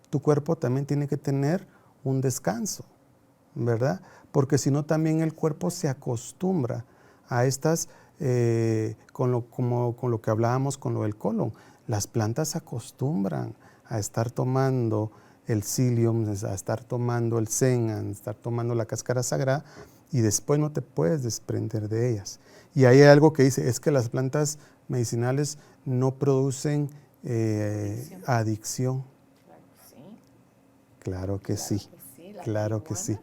tu cuerpo también tiene que tener un descanso, ¿verdad? Porque si no también el cuerpo se acostumbra a estas, con lo que hablábamos con lo del colon. Las plantas se acostumbran a estar tomando el psyllium, a estar tomando el zen, a estar tomando la cáscara sagrada, y después no te puedes desprender de ellas. Y hay algo que dice, es que las plantas medicinales no producen adicción. Claro que sí. Claro que sí.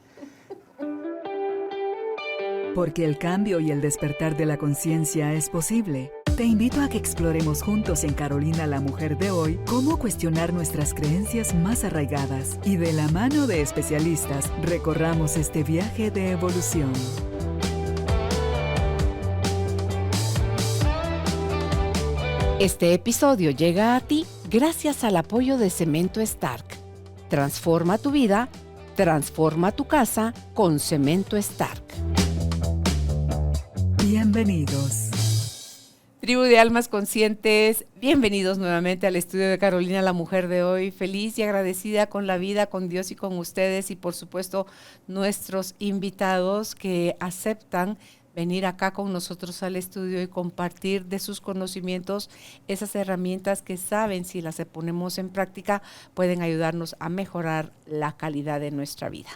Porque el cambio y el despertar de la conciencia es posible. Te invito a que exploremos juntos en Carolina la Mujer de hoy cómo cuestionar nuestras creencias más arraigadas y de la mano de especialistas recorramos este viaje de evolución. Este episodio llega a ti gracias al apoyo de Cemento Stark. Transforma tu vida, transforma tu casa con Cemento Stark. Bienvenidos. Tribu de Almas Conscientes, bienvenidos nuevamente al estudio de Carolina la Mujer de hoy. Feliz y agradecida con la vida, con Dios y con ustedes y por supuesto nuestros invitados que aceptan venir acá con nosotros al estudio y compartir de sus conocimientos esas herramientas que saben si las ponemos en práctica pueden ayudarnos a mejorar la calidad de nuestra vida.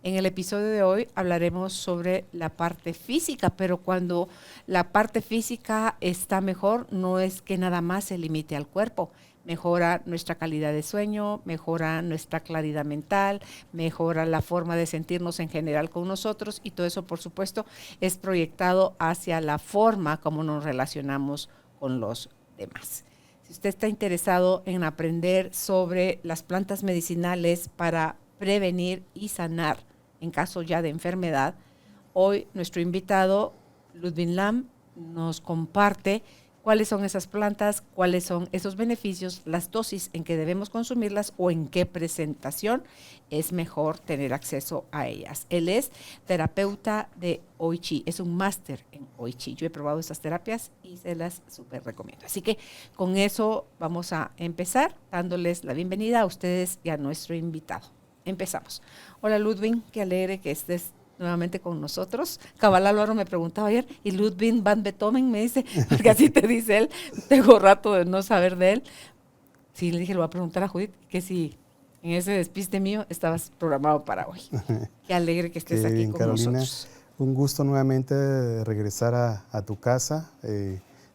En el episodio de hoy hablaremos sobre la parte física, pero cuando la parte física está mejor, no es que nada más se limite al cuerpo. Mejora nuestra calidad de sueño, mejora nuestra claridad mental, mejora la forma de sentirnos en general con nosotros y todo eso, por supuesto, es proyectado hacia la forma como nos relacionamos con los demás. Si usted está interesado en aprender sobre las plantas medicinales para prevenir y sanar en caso ya de enfermedad, hoy nuestro invitado, Ludwig Lam, nos comparte cuáles son esas plantas, cuáles son esos beneficios, las dosis en que debemos consumirlas o en qué presentación es mejor tener acceso a ellas. Él es terapeuta de OI Chi, es un máster en OI Chi. Yo he probado estas terapias y se las súper recomiendo. Así que con eso vamos a empezar dándoles la bienvenida a ustedes y a nuestro invitado. Empezamos. Hola Ludwig, qué alegre que estés nuevamente con nosotros. Cabal Álvaro me preguntaba ayer, ¿y Ludwig van Beethoven? Me dice, porque así te dice él, tengo rato de no saber de él. Sí, le dije, le voy a preguntar a Judith que si en ese despiste mío estabas programado para hoy. Qué alegre que estés aquí bien, con Carolina, nosotros. Un gusto nuevamente de regresar a tu casa.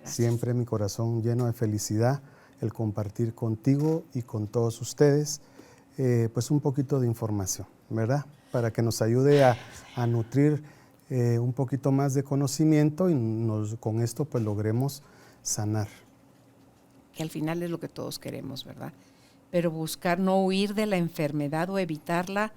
Siempre mi corazón lleno de felicidad el compartir contigo y con todos ustedes pues un poquito de información, ¿verdad? Para que nos ayude a nutrir un poquito más de conocimiento y con esto pues logremos sanar. Que al final es lo que todos queremos, ¿verdad? Pero buscar no huir de la enfermedad o evitarla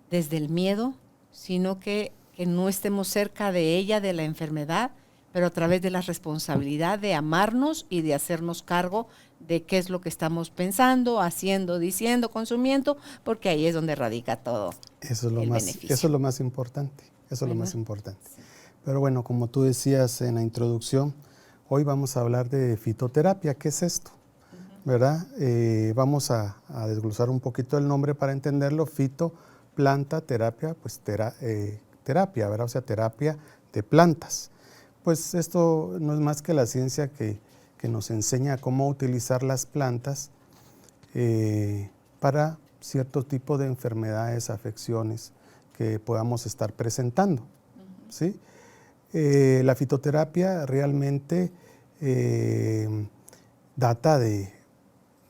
desde el miedo, sino que no estemos cerca de ella, de la enfermedad, pero a través de la responsabilidad de amarnos y de hacernos cargo de qué es lo que estamos pensando, haciendo, diciendo, consumiendo, porque ahí es donde radica todo beneficio. Eso es lo más importante, eso es lo más importante. Sí. Pero bueno, como tú decías en la introducción, hoy vamos a hablar de fitoterapia. ¿Qué es esto? ¿Verdad? Vamos a desglosar un poquito el nombre para entenderlo. Fito, planta, terapia, pues terapia, ¿verdad? O sea, terapia de plantas. Pues esto no es más que la ciencia que nos enseña cómo utilizar las plantas para cierto tipo de enfermedades, afecciones que podamos estar presentando. ¿Sí? La fitoterapia realmente data de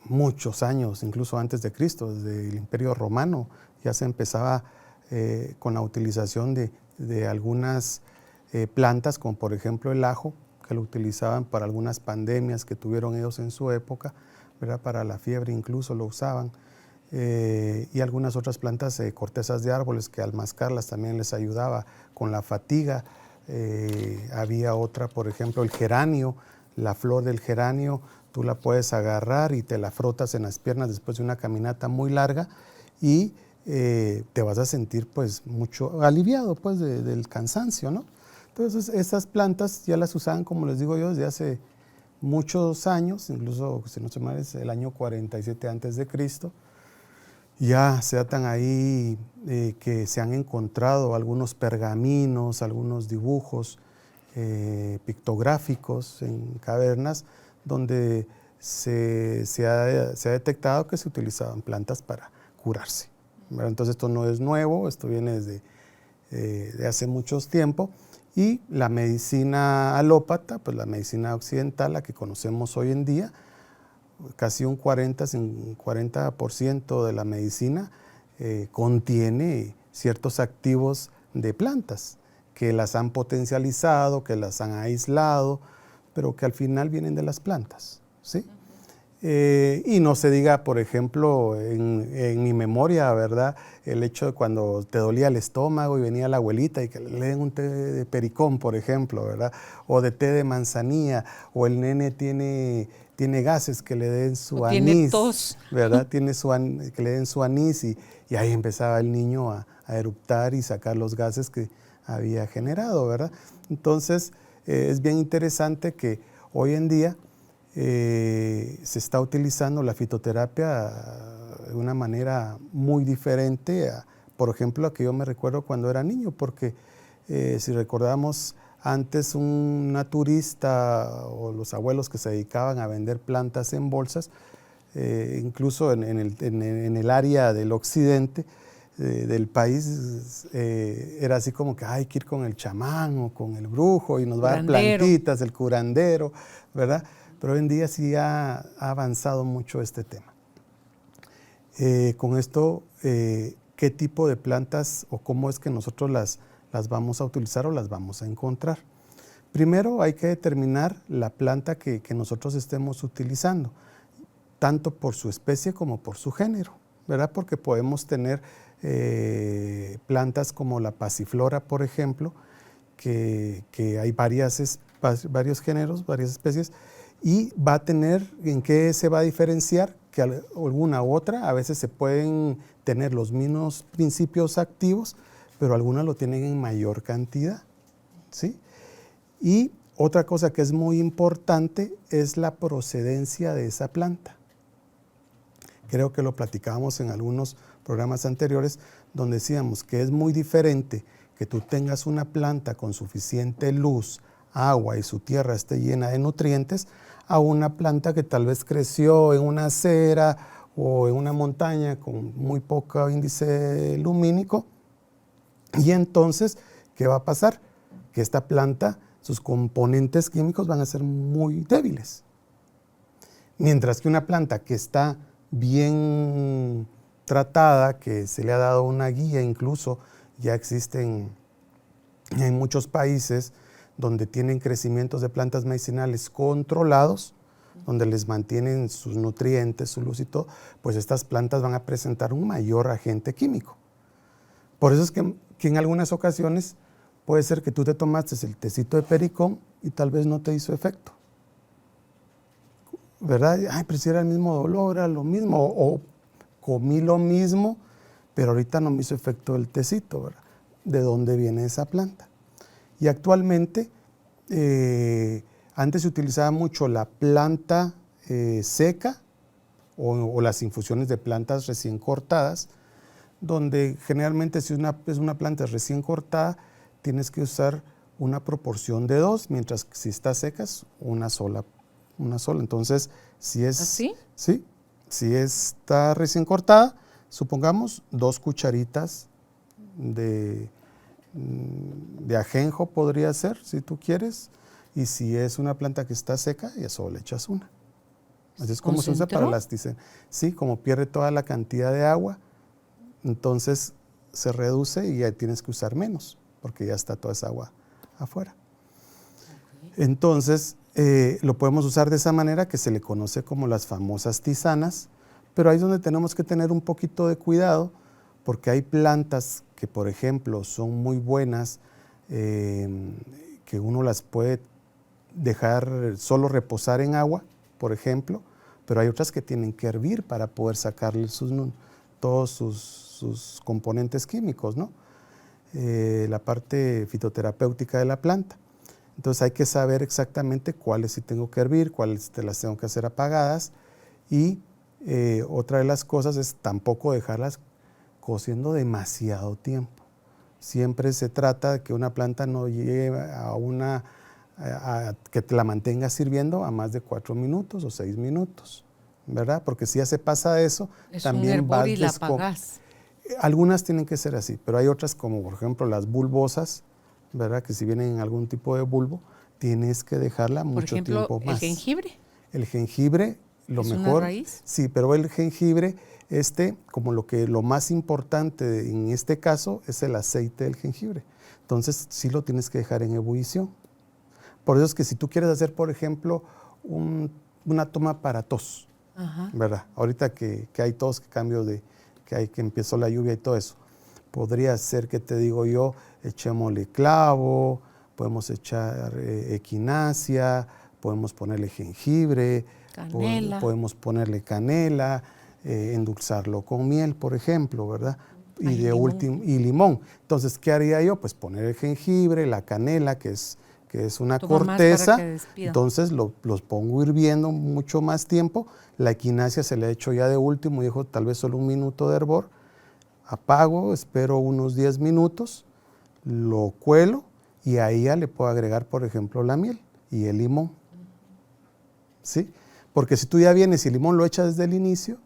muchos años, incluso antes de Cristo, desde el Imperio Romano ya se empezaba con la utilización de algunas plantas, como por ejemplo el ajo, que lo utilizaban para algunas pandemias que tuvieron ellos en su época, ¿verdad? Para la fiebre incluso lo usaban, y algunas otras plantas, cortezas de árboles, que al mascarlas también les ayudaba con la fatiga. Había otra, por ejemplo, el geranio, la flor del geranio, tú la puedes agarrar y te la frotas en las piernas después de una caminata muy larga y te vas a sentir pues mucho aliviado pues del cansancio, ¿no? Entonces estas plantas ya las usaban, como les digo yo, desde hace muchos años, incluso si no se me es el año 47 antes de Cristo, Ya se datan ahí que se han encontrado algunos pergaminos, algunos dibujos pictográficos en cavernas donde se ha detectado que se utilizaban plantas para curarse, ¿verdad? Entonces esto no es nuevo, esto viene desde de hace mucho tiempo, y la medicina alópata, pues la medicina occidental, la que conocemos hoy en día, casi un 40% de la medicina contiene ciertos activos de plantas que las han potencializado, que las han aislado, pero que al final vienen de las plantas, ¿sí? Y no se diga, por ejemplo, en mi memoria, ¿verdad? El hecho de cuando te dolía el estómago y venía la abuelita y que le den un té de pericón, por ejemplo, ¿verdad? O de té de manzanilla, o el nene tiene gases, que le den su anís. Tiene tos. ¿Verdad? Que le den su anís y ahí empezaba el niño a eructar y sacar los gases que había generado, ¿verdad? Entonces, es bien interesante que hoy en día se está utilizando la fitoterapia de una manera muy diferente, por ejemplo, a que yo me recuerdo cuando era niño, porque si recordamos antes un naturista o los abuelos que se dedicaban a vender plantas en bolsas, incluso en el área del occidente del país, era así como que hay que ir con el chamán o con el brujo y nos va a dar plantitas, el curandero, ¿verdad? Pero hoy en día sí ha avanzado mucho este tema. Con esto, ¿qué tipo de plantas o cómo es que nosotros las vamos a utilizar o las vamos a encontrar? Primero hay que determinar la planta que nosotros estemos utilizando, tanto por su especie como por su género, ¿verdad? Porque podemos tener plantas como la pasiflora, por ejemplo, que hay varios géneros, varias especies, y va a tener, ¿en qué se va a diferenciar? Que alguna u otra, a veces se pueden tener los mismos principios activos, pero algunas lo tienen en mayor cantidad, ¿sí? Y otra cosa que es muy importante es la procedencia de esa planta. Creo que lo platicábamos en algunos programas anteriores, donde decíamos que es muy diferente que tú tengas una planta con suficiente luz, agua y su tierra esté llena de nutrientes, a una planta que tal vez creció en una acera o en una montaña con muy poco índice lumínico. Y entonces, ¿qué va a pasar? Que esta planta, sus componentes químicos van a ser muy débiles. Mientras que una planta que está bien tratada, que se le ha dado una guía, incluso ya existen en muchos países donde tienen crecimientos de plantas medicinales controlados, donde les mantienen sus nutrientes, su luz y todo, pues estas plantas van a presentar un mayor agente químico. Por eso es que en algunas ocasiones puede ser que tú te tomaste el tecito de pericón y tal vez no te hizo efecto, ¿verdad? Ay, pero si era el mismo dolor, era lo mismo, o comí lo mismo, pero ahorita no me hizo efecto el tecito, ¿verdad? ¿De dónde viene esa planta? Y actualmente, antes se utilizaba mucho la planta seca o las infusiones de plantas recién cortadas, donde generalmente si es una planta recién cortada, tienes que usar una proporción de 2, mientras que si está seca es una sola. Entonces, si es, ¿así? Sí, si está recién cortada, supongamos 2 cucharitas de ajenjo podría ser, si tú quieres, y si es una planta que está seca, ya solo le echas una. Así es como se usa para las tisanas. Sí, como pierde toda la cantidad de agua, entonces se reduce y ya tienes que usar menos, porque ya está toda esa agua afuera. Entonces, lo podemos usar de esa manera, que se le conoce como las famosas tisanas, pero ahí es donde tenemos que tener un poquito de cuidado, porque hay plantas que, por ejemplo, son muy buenas, que uno las puede dejar solo reposar en agua, por ejemplo, pero hay otras que tienen que hervir para poder sacarle todos sus componentes químicos, ¿no? La parte fitoterapéutica de la planta. Entonces hay que saber exactamente cuáles sí tengo que hervir, cuáles las tengo que hacer apagadas, y Otra de las cosas es tampoco dejarlas cociendo demasiado tiempo. Siempre se trata de que una planta no llegue a que te la mantengas sirviendo a más de 4 minutos o 6 minutos, ¿verdad? Porque si ya se pasa de eso, es también un hervor y la apagás. Algunas tienen que ser así, pero hay otras como por ejemplo las bulbosas, ¿verdad? Que si vienen en algún tipo de bulbo, tienes que dejarla mucho tiempo más. ¿El jengibre? El jengibre, lo ¿Es mejor. una raíz? Sí, pero el jengibre, como lo más importante en este caso es el aceite del jengibre. Entonces sí lo tienes que dejar en ebullición. Por eso es que si tú quieres hacer, por ejemplo, una toma para tos, Ajá. ¿verdad? Ahorita que hay tos, que empezó la lluvia y todo eso, podría ser que te digo yo, echémosle clavo, podemos echar equinacia, podemos ponerle jengibre, Canela. podemos ponerle canela, endulzarlo con miel, por ejemplo, ¿verdad? Y limón. Entonces, ¿qué haría yo? Pues poner el jengibre, la canela, que es una corteza, entonces los pongo hirviendo mucho más tiempo. La equinacia se le echo ya de último, dejo tal vez solo 1 minuto de hervor, apago, espero unos 10 minutos, lo cuelo y ahí ya le puedo agregar, por ejemplo, la miel y el limón. ¿Sí? Porque si tú ya vienes y el limón lo echas desde el inicio,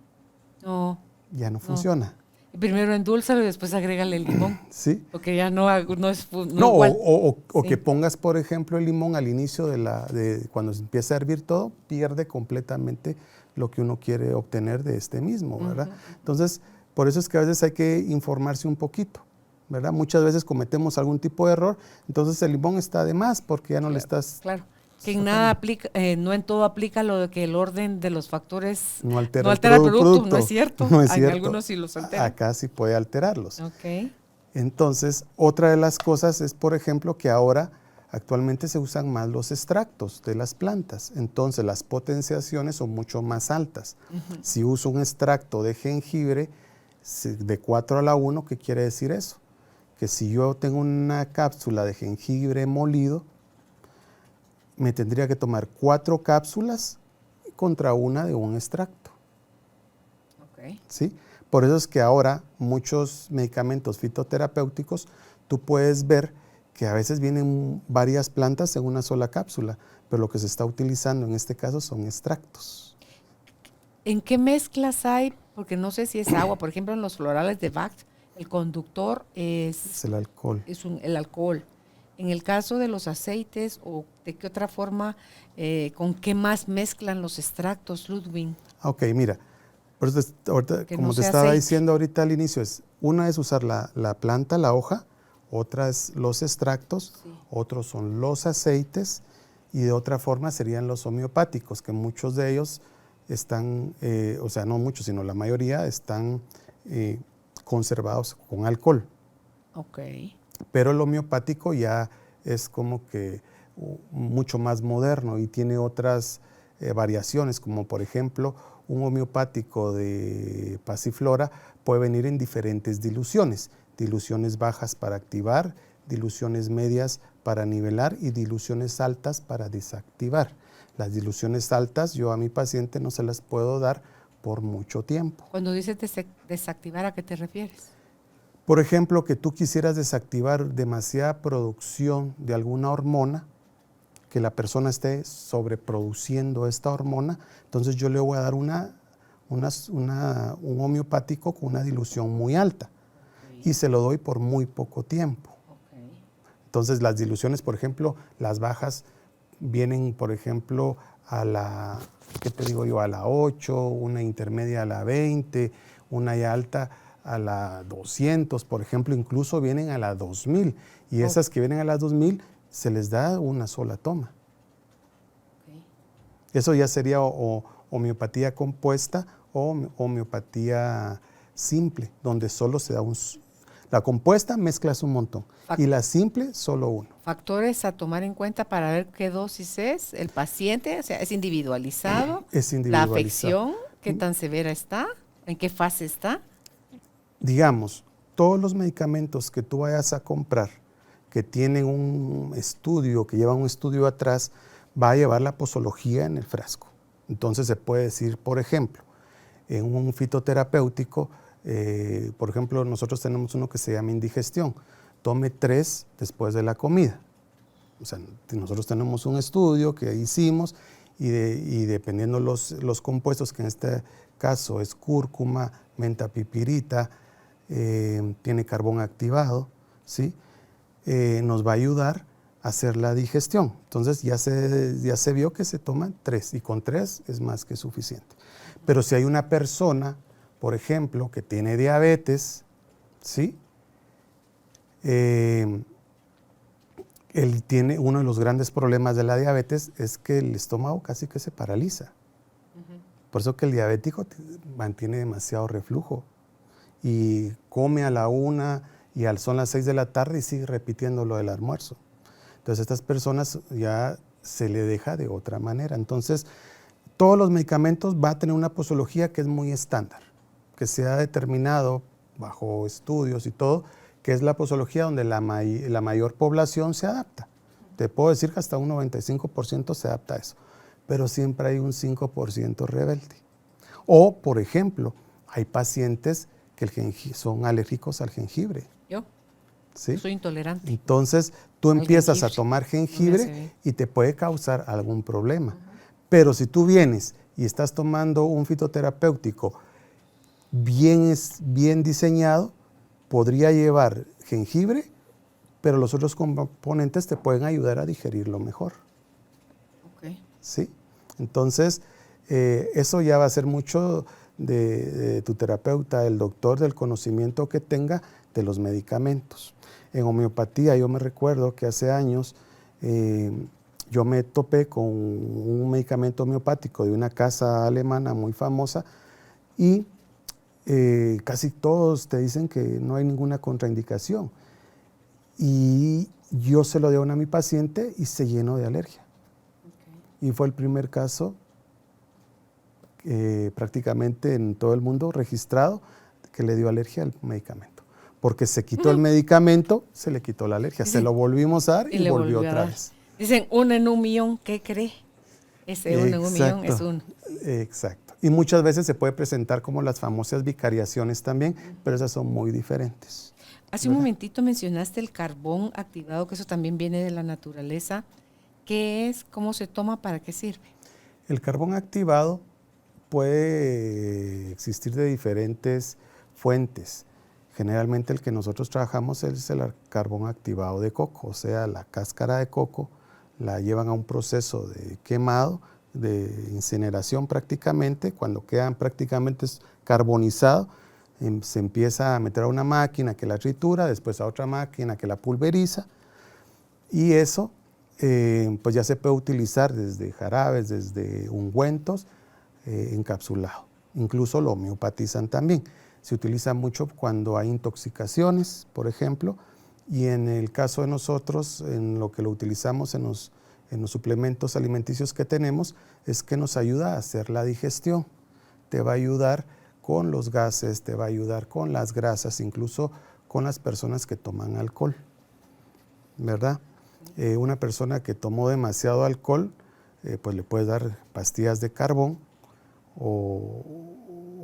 ya no funciona. Primero endúlzalo y después agrégale el limón. Sí. Porque ya no es igual. O sí. Que pongas, por ejemplo, el limón al inicio de cuando se empieza a hervir todo, pierde completamente lo que uno quiere obtener de este mismo, ¿verdad? Entonces, por eso es que a veces hay que informarse un poquito, ¿verdad? Muchas veces cometemos algún tipo de error, entonces el limón está de más porque ya no le estás... Claro. Que en nada aplica, no en todo aplica lo de que el orden de los factores no altera el producto. No es cierto. No es en cierto. Algunos sí los alteran. Acá sí puede alterarlos. Okay. Entonces, otra de las cosas es, por ejemplo, que ahora actualmente se usan más los extractos de las plantas. Entonces, las potenciaciones son mucho más altas. Si uso un extracto de jengibre de 4:1, ¿qué quiere decir eso? Que si yo tengo una cápsula de jengibre molido, me tendría que tomar 4 cápsulas contra una de un extracto. Okay. ¿Sí? Por eso es que ahora muchos medicamentos fitoterapéuticos, tú puedes ver que a veces vienen varias plantas en una sola cápsula, pero lo que se está utilizando en este caso son extractos. ¿En qué mezclas hay? Porque no sé si es agua. Por ejemplo, en los florales de Bach, el conductor es el alcohol. El alcohol. En el caso de los aceites, ¿o de qué otra forma, con qué más mezclan los extractos, Ludwig? Ok, mira, ahorita, como no te estaba aceite. diciendo ahorita al inicio, una es usar la planta, la hoja, otra es los extractos, sí. Otros son los aceites y de otra forma serían los homeopáticos, que muchos de ellos están, o sea, no muchos, sino la mayoría están conservados con alcohol. Ok. Pero el homeopático ya es como que mucho más moderno y tiene otras variaciones, como por ejemplo un homeopático de pasiflora puede venir en diferentes diluciones, diluciones bajas para activar, diluciones medias para nivelar y diluciones altas para desactivar. Las dilusiones altas yo a mi paciente no se las puedo dar por mucho tiempo. Cuando dices desactivar, ¿a qué te refieres? Por ejemplo, que tú quisieras desactivar demasiada producción de alguna hormona, que la persona esté sobreproduciendo esta hormona, entonces yo le voy a dar un homeopático con una dilución muy alta y se lo doy por muy poco tiempo. Entonces las diluciones, por ejemplo, las bajas vienen, por ejemplo, a la, ¿qué te digo yo? A la 8, una intermedia a la 20, una ya alta a la 200, por ejemplo, incluso vienen a la 2000 y esas que vienen a las 2000 se les da una sola toma. Eso ya sería homeopatía compuesta o homeopatía simple, donde solo se da la compuesta mezclas un montón y la simple solo uno. Factores a tomar en cuenta para ver qué dosis es el paciente, o sea, es individualizado. Es individualizado. La afección, qué tan severa está, en qué fase está. Digamos, todos los medicamentos que tú vayas a comprar, que tienen un estudio, que llevan un estudio atrás, va a llevar la posología en el frasco. Entonces se puede decir, por ejemplo, en un fitoterapéutico, por ejemplo, nosotros tenemos uno que se llama indigestión. Tome 3 después de la comida. O sea, nosotros tenemos un estudio que hicimos y dependiendo los compuestos, que en este caso es cúrcuma, menta pipirita, tiene carbón activado, ¿sí? Nos va a ayudar a hacer la digestión. Entonces ya se vio que se toman 3 y con 3 es más que suficiente. Pero si hay una persona, por ejemplo, que tiene diabetes, ¿sí? Él tiene uno de los grandes problemas de la diabetes es que el estómago casi que se paraliza. Por eso que el diabético mantiene demasiado reflujo y come a la 1 y son las 6 de la tarde y sigue repitiendo lo del almuerzo. Entonces a estas personas ya se le deja de otra manera. Entonces todos los medicamentos van a tener una posología que es muy estándar, que se ha determinado bajo estudios y todo, que es la posología donde la mayor población se adapta. Te puedo decir que hasta un 95% se adapta a eso, pero siempre hay un 5% rebelde. O, por ejemplo, hay pacientes que son alérgicos al jengibre. ¿Yo? ¿Sí? Soy intolerante. Entonces, tú empiezas a tomar jengibre y te puede causar algún problema. Pero si tú vienes y estás tomando un fitoterapéutico bien diseñado, podría llevar jengibre, pero los otros componentes te pueden ayudar a digerirlo mejor. Okay. ¿Sí? Entonces, eso ya va a ser mucho de tu terapeuta, el doctor, del conocimiento que tenga de los medicamentos. En homeopatía, yo me recuerdo que hace años yo me topé con un medicamento homeopático de una casa alemana muy famosa y casi todos te dicen que no hay ninguna contraindicación. Y yo se lo di a mi paciente y se llenó de alergia. Okay. Y fue el primer caso prácticamente en todo el mundo registrado que le dio alergia al medicamento. Porque se quitó el medicamento, se le quitó la alergia. Se lo volvimos a dar y volvió otra vez. Dicen 1 en 1.000.000, ¿qué cree? Ese 1 en 1.000.000 es 1. Exacto. Y muchas veces se puede presentar como las famosas vicariaciones también, pero esas son muy diferentes. Hace un momentito mencionaste el carbón activado, que eso también viene de la naturaleza. ¿Qué es? ¿Cómo se toma? ¿Para qué sirve? El carbón activado puede existir de diferentes fuentes. Generalmente el que nosotros trabajamos es el carbón activado de coco, o sea, la cáscara de coco la llevan a un proceso de quemado, de incineración prácticamente. Cuando quedan prácticamente carbonizado, se empieza a meter a una máquina que la tritura, después a otra máquina que la pulveriza, y eso pues ya se puede utilizar desde jarabes, desde ungüentos, encapsulado. Incluso lo homeopatizan también. Se utiliza mucho cuando hay intoxicaciones, por ejemplo, y en el caso de nosotros, en lo que lo utilizamos en los suplementos alimenticios que tenemos, es que nos ayuda a hacer la digestión. Te va a ayudar con los gases, te va a ayudar con las grasas, incluso con las personas que toman alcohol, ¿verdad? Una persona que tomó demasiado alcohol, pues le puedes dar pastillas de carbón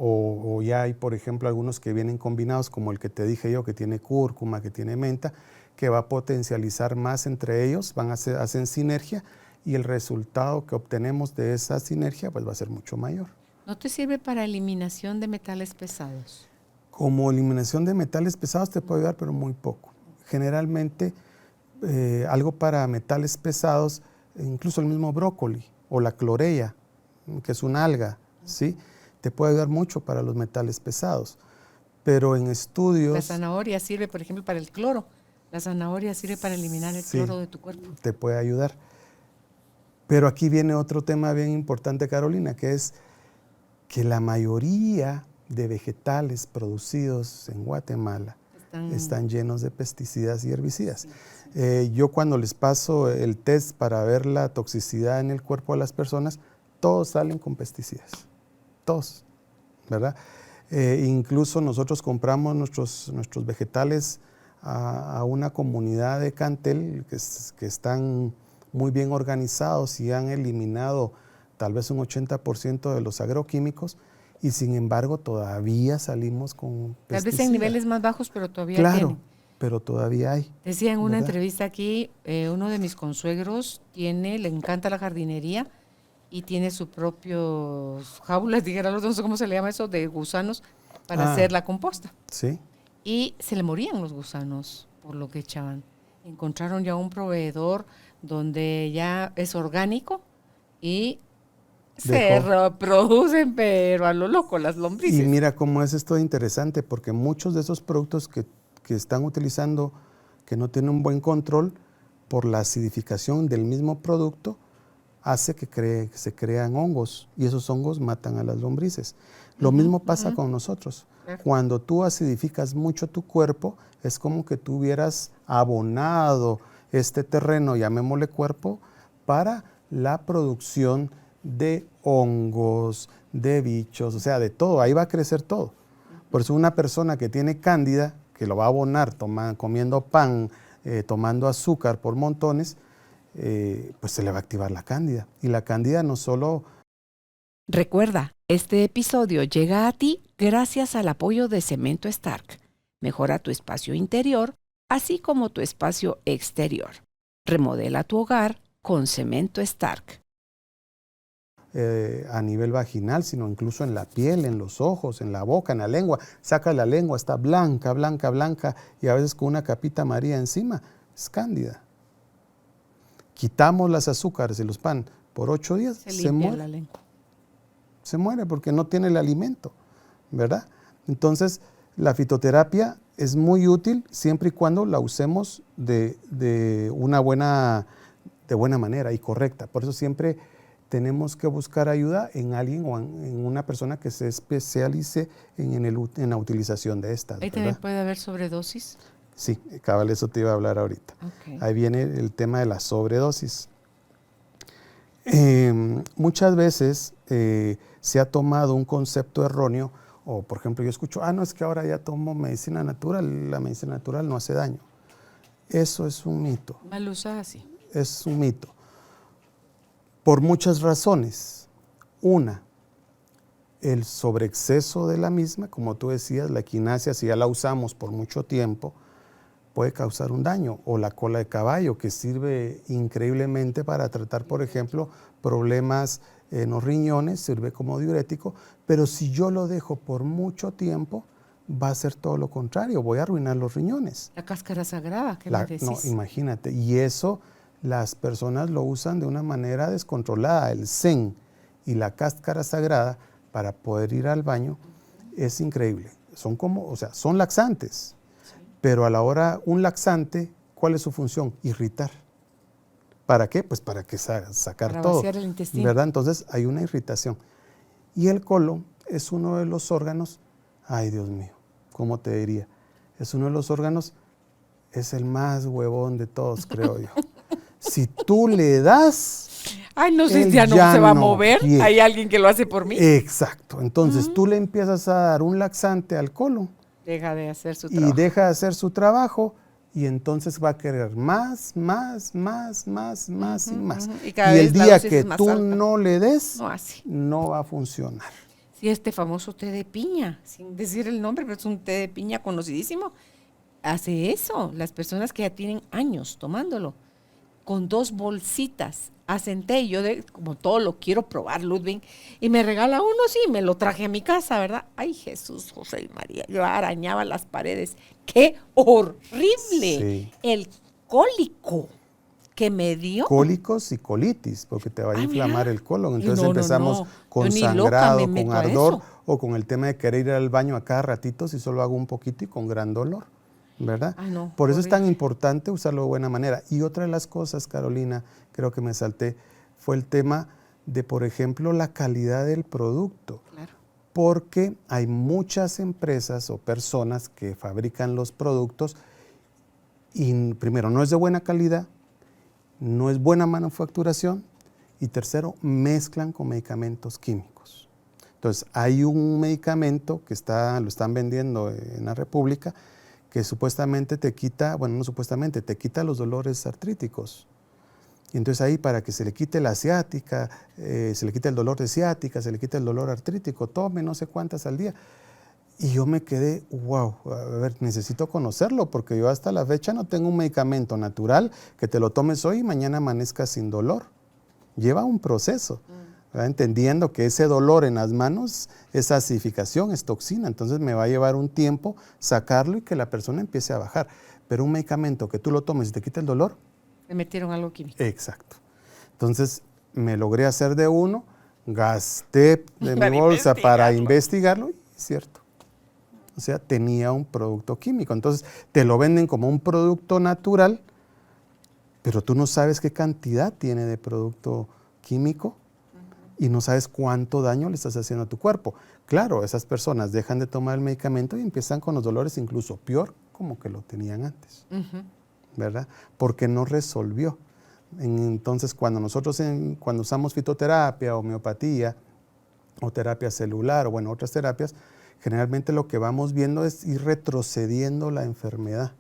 o ya hay, por ejemplo, algunos que vienen combinados, como el que te dije yo, que tiene cúrcuma, que tiene menta, que va a potencializar más entre ellos, hacen sinergia y el resultado que obtenemos de esa sinergia pues va a ser mucho mayor. ¿No te sirve para eliminación de metales pesados? Como eliminación de metales pesados te puede ayudar, pero muy poco. Generalmente algo para metales pesados, incluso el mismo brócoli o la clorea, que es una alga, ¿sí? Te puede ayudar mucho para los metales pesados. Pero en estudios... La zanahoria sirve, por ejemplo, para el cloro. La zanahoria sirve para eliminar el cloro de tu cuerpo. Te puede ayudar. Pero aquí viene otro tema bien importante, Carolina, que es que la mayoría de vegetales producidos en Guatemala están llenos de pesticidas y herbicidas. Yo cuando les paso el test para ver la toxicidad en el cuerpo de las personas, todos salen con pesticidas, todos, ¿verdad? Incluso nosotros compramos nuestros vegetales a una comunidad de Cantel que están muy bien organizados y han eliminado tal vez un 80% de los agroquímicos, y sin embargo todavía salimos con Tal vez pesticidas. en niveles más bajos, pero todavía Claro, tienen. pero todavía hay. Decía en una ¿verdad? entrevista aquí, uno de mis consuegros le encanta la jardinería y tiene sus propios jaulas, dijéramos, no sé cómo se le llama eso, de gusanos para hacer la composta. Sí. Y se le morían los gusanos por lo que echaban. Encontraron ya un proveedor donde ya es orgánico y se reproducen, pero a lo loco, las lombrices. Y mira cómo es esto interesante, porque muchos de esos productos que están utilizando, que no tienen un buen control, por la acidificación del mismo producto, hace que se crean hongos, y esos hongos matan a las lombrices. Lo mismo pasa con nosotros. Cuando tú acidificas mucho tu cuerpo, es como que tú hubieras abonado este terreno, llamémosle cuerpo, para la producción de hongos, de bichos, o sea, de todo, ahí va a crecer todo. Por eso una persona que tiene cándida, que lo va a abonar comiendo pan, tomando azúcar por montones, pues se le va a activar la cándida. Y la cándida no solo... Recuerda, este episodio llega a ti gracias al apoyo de Cemento Stark. Mejora tu espacio interior, así como tu espacio exterior. Remodela tu hogar con Cemento Stark. A nivel vaginal, sino incluso en la piel, en los ojos, en la boca, en la lengua. Saca la lengua, está blanca, blanca, blanca, y a veces con una capita amarilla encima. Es cándida. Quitamos las azúcares y los pan por 8 días, se muere. La lengua. Se muere porque no tiene el alimento, ¿verdad? Entonces, la fitoterapia es muy útil siempre y cuando la usemos de buena manera y correcta. Por eso siempre tenemos que buscar ayuda en alguien o en una persona que se especialice en la utilización de estas. ¿Ahí también puede haber sobredosis? Sí, cabal, eso te iba a hablar ahorita. Okay. Ahí viene el tema de la sobredosis. Muchas veces se ha tomado un concepto erróneo, o por ejemplo yo escucho, no, es que ahora ya tomo medicina natural, la medicina natural no hace daño. Eso es un mito. Mal usada, sí. Es un mito. Por muchas razones. Una, el sobreexceso de la misma, como tú decías, la equinacia, si ya la usamos por mucho tiempo, puede causar un daño, o la cola de caballo, que sirve increíblemente para tratar, por ejemplo, problemas en los riñones, sirve como diurético, pero si yo lo dejo por mucho tiempo, va a ser todo lo contrario, voy a arruinar los riñones. La cáscara sagrada, ¿qué me decís? No, imagínate, y eso las personas lo usan de una manera descontrolada, el zen y la cáscara sagrada para poder ir al baño, es increíble. Son laxantes. Pero a la hora, un laxante, ¿cuál es su función? Irritar. ¿Para qué? Pues para que sacar para todo. vaciar el intestino. ¿Verdad? Entonces hay una irritación. Y el colon es uno de los órganos, ay Dios mío, ¿cómo te diría? Es uno de los órganos, es el más huevón de todos, creo yo. Si tú le das... Ay, no sé, ya no se va a mover, hay alguien que lo hace por mí. Exacto. Entonces tú le empiezas a dar un laxante al colon. Deja de hacer su trabajo. Y deja de hacer su trabajo y entonces va a querer más y más. Y el día que tú no le des, no va a funcionar. Sí, este famoso té de piña, sin decir el nombre, pero es un té de piña conocidísimo, hace eso. Las personas que ya tienen años tomándolo, con 2 bolsitas hacen té, y yo como todo lo quiero probar, Ludwig, y me regala uno, sí, me lo traje a mi casa, ¿verdad? Ay, Jesús, José y María, yo arañaba las paredes. ¡Qué horrible! Sí. El cólico que me dio. Cólicos y colitis, porque te va a inflamar el colon. Entonces empezamos con sangrado, con ardor, o con el tema de querer ir al baño a cada ratito, si solo hago un poquito y con gran dolor, ¿verdad? Por eso es tan importante usarlo de buena manera. Y otra de las cosas, Carolina, creo que me salté, fue el tema de, por ejemplo, la calidad del producto. Claro. Porque hay muchas empresas o personas que fabrican los productos y primero, no es de buena calidad, no es buena manufacturación y tercero, mezclan con medicamentos químicos. Entonces, hay un medicamento que lo están vendiendo en la República que supuestamente te quita, bueno, no supuestamente, te quita los dolores artríticos. Y entonces ahí para que se le quite la ciática, se le quite el dolor de ciática, se le quite el dolor artrítico, tome no sé cuántas al día. Y yo me quedé, wow, a ver, necesito conocerlo porque yo hasta la fecha no tengo un medicamento natural que te lo tomes hoy y mañana amanezcas sin dolor. Lleva un proceso, ¿verdad? Entendiendo que ese dolor en las manos es acidificación, es toxina, entonces me va a llevar un tiempo sacarlo y que la persona empiece a bajar. Pero un medicamento que tú lo tomes y te quita el dolor. Le metieron algo químico. Exacto. Entonces me logré hacer de uno, gasté de mi bolsa para investigarlo y es cierto. O sea, tenía un producto químico. Entonces te lo venden como un producto natural, pero tú no sabes qué cantidad tiene de producto químico y no sabes cuánto daño le estás haciendo a tu cuerpo. Claro, esas personas dejan de tomar el medicamento y empiezan con los dolores incluso peor como que lo tenían antes, ¿verdad? Porque no resolvió. Entonces, cuando nosotros cuando usamos fitoterapia, homeopatía o terapia celular o bueno, otras terapias, generalmente lo que vamos viendo es ir retrocediendo la enfermedad.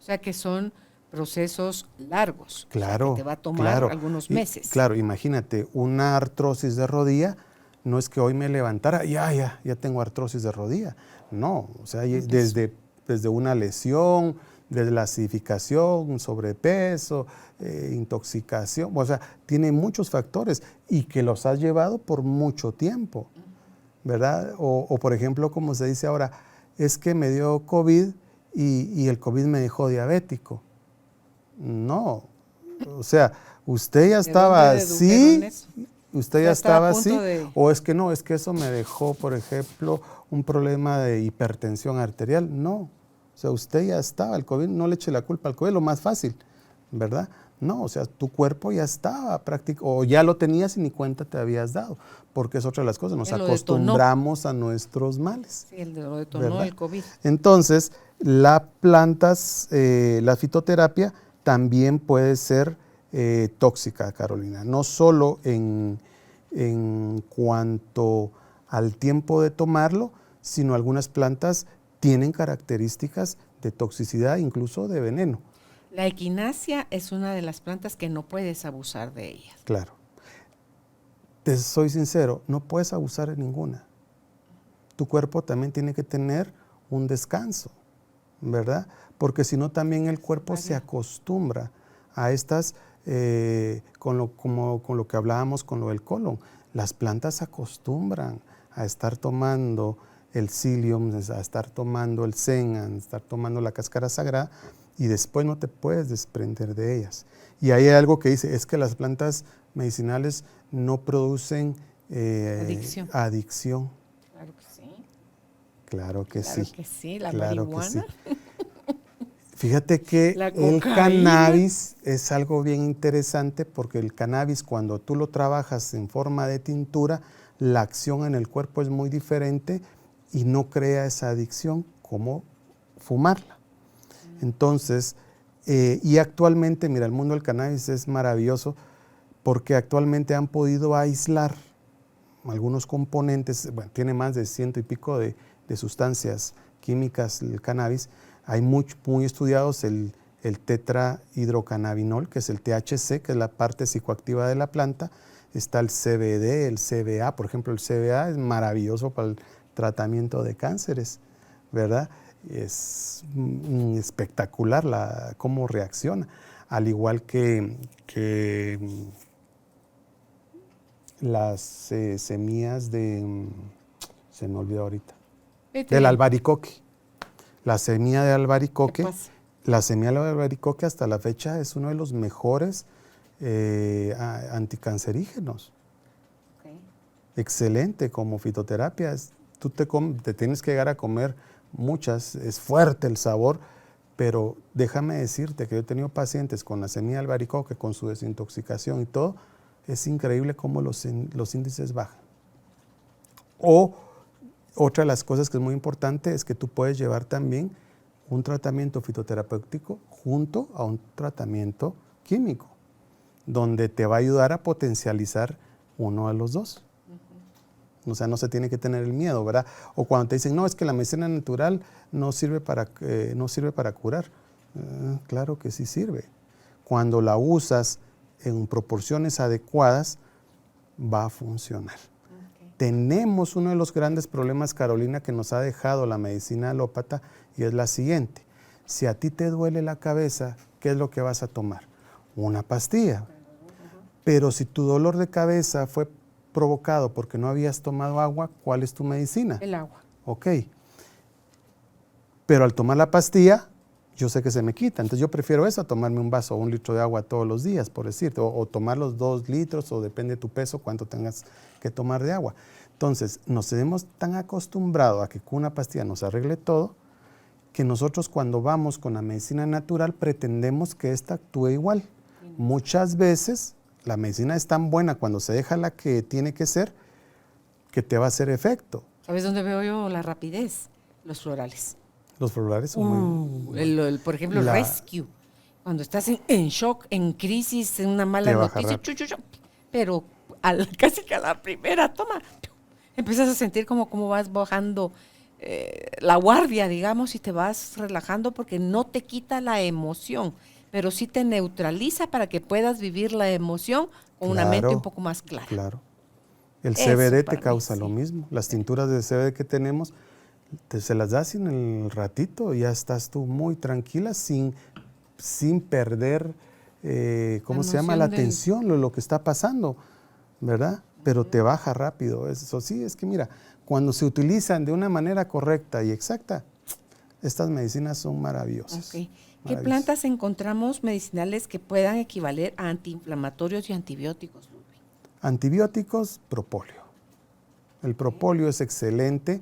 O sea que son procesos largos. Claro. O sea, que te va a tomar algunos meses. Claro, imagínate, una artrosis de rodilla no es que hoy me levantara, ya tengo artrosis de rodilla. No, o sea, desde una lesión, desde la acidificación, sobrepeso, intoxicación, o sea, tiene muchos factores y que los has llevado por mucho tiempo, ¿verdad? O por ejemplo, como se dice ahora, es que me dio COVID y el COVID me dejó diabético. No, o sea, usted ya estaba así, usted ya estaba así, o es que no, es que eso me dejó, por ejemplo, un problema de hipertensión arterial. No, o sea, usted ya estaba, el COVID, no le eche la culpa al COVID, lo más fácil, ¿verdad? No, o sea, tu cuerpo ya estaba práctico, o ya lo tenías y ni cuenta te habías dado, porque es otra de las cosas, nos acostumbramos a nuestros males. Sí, lo detonó el COVID. Entonces, las plantas, la fitoterapia también puede ser tóxica, Carolina, no solo en cuanto al tiempo de tomarlo, sino algunas plantas tienen características de toxicidad, incluso de veneno. La equinacia es una de las plantas que no puedes abusar de ellas. Claro. Te soy sincero, no puedes abusar de ninguna. Tu cuerpo también tiene que tener un descanso, ¿verdad? Porque si no también el cuerpo se acostumbra a estas, con lo que hablábamos con lo del colon. Las plantas se acostumbran a estar tomando el psyllium, a estar tomando el sengan, a estar tomando la cáscara sagrada y después no te puedes desprender de ellas. Y hay algo que dice, es que las plantas medicinales no producen adicción. Claro que sí. Claro que sí. Claro que sí, la marihuana. Que sí. Fíjate que el cannabis es algo bien interesante porque el cannabis cuando tú lo trabajas en forma de tintura, la acción en el cuerpo es muy diferente y no crea esa adicción como fumarla. Entonces, y actualmente, mira, el mundo del cannabis es maravilloso porque actualmente han podido aislar algunos componentes, bueno, tiene más de 100 y pico de sustancias químicas el cannabis. Hay muy estudiados el tetrahidrocannabinol, que es el THC, que es la parte psicoactiva de la planta. Está el CBD, el CBA. Por ejemplo, el CBA es maravilloso para el tratamiento de cánceres, ¿verdad? Es espectacular cómo reacciona. Al igual que las semillas se me olvidó ahorita, del albaricoque. La semilla de albaricoque, hasta la fecha es uno de los mejores anticancerígenos. Okay. Excelente como fitoterapia. Tú te tienes que llegar a comer muchas, es fuerte el sabor, pero déjame decirte que yo he tenido pacientes con la semilla de albaricoque, con su desintoxicación y todo, es increíble cómo los índices bajan. Otra de las cosas que es muy importante es que tú puedes llevar también un tratamiento fitoterapéutico junto a un tratamiento químico, donde te va a ayudar a potencializar uno de los dos. O sea, no se tiene que tener el miedo, ¿verdad? O cuando te dicen, no, es que la medicina natural no sirve para curar. Claro que sí sirve. Cuando la usas en proporciones adecuadas, va a funcionar. Tenemos uno de los grandes problemas, Carolina, que nos ha dejado la medicina alópata, y es la siguiente. Si a ti te duele la cabeza, ¿qué es lo que vas a tomar? Una pastilla. Pero si tu dolor de cabeza fue provocado porque no habías tomado agua, ¿cuál es tu medicina? El agua. Ok. Pero al tomar la pastilla, yo sé que se me quita. Entonces yo prefiero eso a tomarme un vaso o 1 litro de agua todos los días, por decirte. O tomar los 2 litros, o depende de tu peso, cuánto tengas que tomar de agua. Entonces, nos hemos tan acostumbrado a que con una pastilla nos arregle todo, que nosotros cuando vamos con la medicina natural pretendemos que esta actúe igual. Muchas veces la medicina es tan buena cuando se deja la que tiene que ser, que te va a hacer efecto. ¿Sabes dónde veo yo la rapidez? Los florales. Los florales son muy... por ejemplo, el Rescue. Cuando estás en shock, en crisis, en una mala noticia, pero casi que a la primera toma, empiezas a sentir como vas bajando la guardia, digamos, y te vas relajando porque no te quita la emoción, pero sí te neutraliza para que puedas vivir la emoción con una mente un poco más clara. Claro. El CBD te causa lo mismo. Las tinturas de CBD que tenemos, se las das en el ratito y ya estás tú muy tranquila sin perder, ¿cómo se llama? La atención, lo que está pasando, ¿verdad? Pero te baja rápido. Eso sí, es que mira, cuando se utilizan de una manera correcta y exacta, estas medicinas son maravillosas. Okay. ¿Qué plantas encontramos medicinales que puedan equivaler a antiinflamatorios y antibióticos, Ludwig? Antibióticos, propóleo. El propóleo es excelente.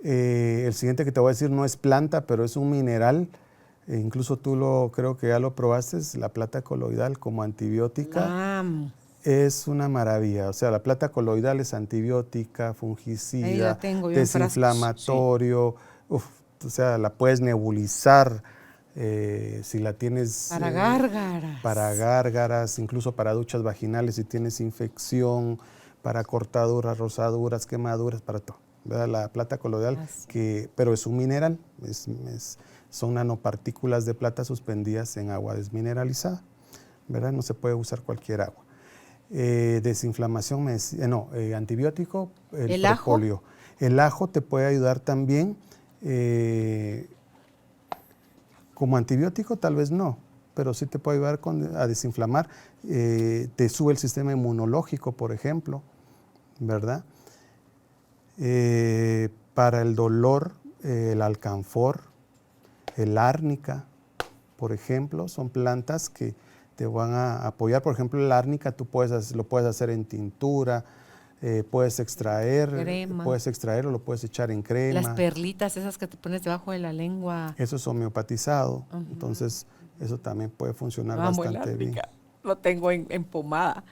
El siguiente que te voy a decir no es planta, pero es un mineral. Incluso tú creo que ya lo probaste, la plata coloidal como antibiótica. Es una maravilla. O sea, la plata coloidal es antibiótica, fungicida, desinflamatorio. O sea, la puedes nebulizar si la tienes... Para gárgaras. Para gárgaras, incluso para duchas vaginales si tienes infección, para cortaduras, rosaduras, quemaduras, para todo. ¿Verdad? La plata coloidal, pero es un mineral, son nanopartículas de plata suspendidas en agua desmineralizada, ¿verdad? No se puede usar cualquier agua. Desinflamación, antibiótico, el propóleo. El ajo te puede ayudar también, como antibiótico tal vez no, pero sí te puede ayudar a desinflamar, te sube el sistema inmunológico, por ejemplo, ¿verdad? Para el dolor, el alcanfor, el árnica, por ejemplo, son plantas que te van a apoyar. Por ejemplo, el árnica tú lo puedes hacer en tintura, puedes extraer o lo puedes echar en crema. Las perlitas esas que te pones debajo de la lengua. Eso es homeopatizado, entonces eso también puede funcionar bastante bien. Lo tengo en pomada.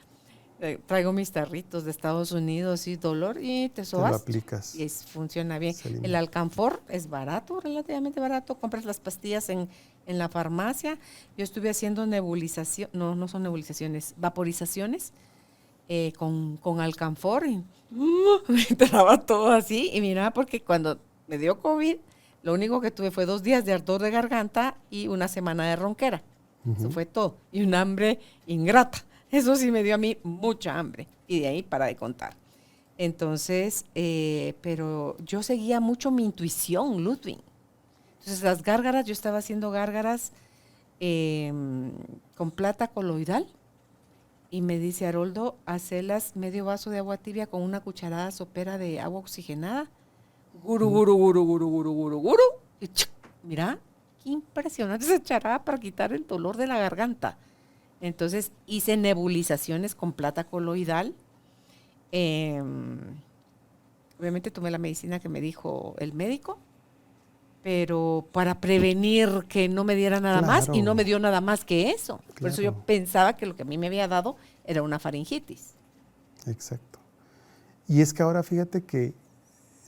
Traigo mis tarritos de Estados Unidos y dolor y te sobas. Te lo aplicas. Y funciona bien. El alcanfor es barato, relativamente barato. Compras las pastillas en la farmacia. Yo estuve haciendo nebulización, no son nebulizaciones, vaporizaciones con alcanfor y me traba todo así. Y mira, porque cuando me dio COVID, lo único que tuve fue 2 días de ardor de garganta y 1 semana de ronquera. Eso fue todo. Y un hambre ingrata. Eso sí me dio a mí mucha hambre y de ahí para de contar. Entonces, pero yo seguía mucho mi intuición, Ludwig. Entonces las gárgaras, yo estaba haciendo gárgaras con plata coloidal y me dice Haroldo, hacelas medio vaso de agua tibia con una cucharada sopera de agua oxigenada. Guru, guru, guru, guru, guru, guru, guru. Y mira, qué impresionante esa charada para quitar el dolor de la garganta. Entonces hice nebulizaciones con plata coloidal. Obviamente tomé la medicina que me dijo el médico, pero para prevenir que no me diera nada más, y no me dio nada más que eso. Claro. Por eso yo pensaba que lo que a mí me había dado era una faringitis. Exacto. Y es que ahora fíjate que,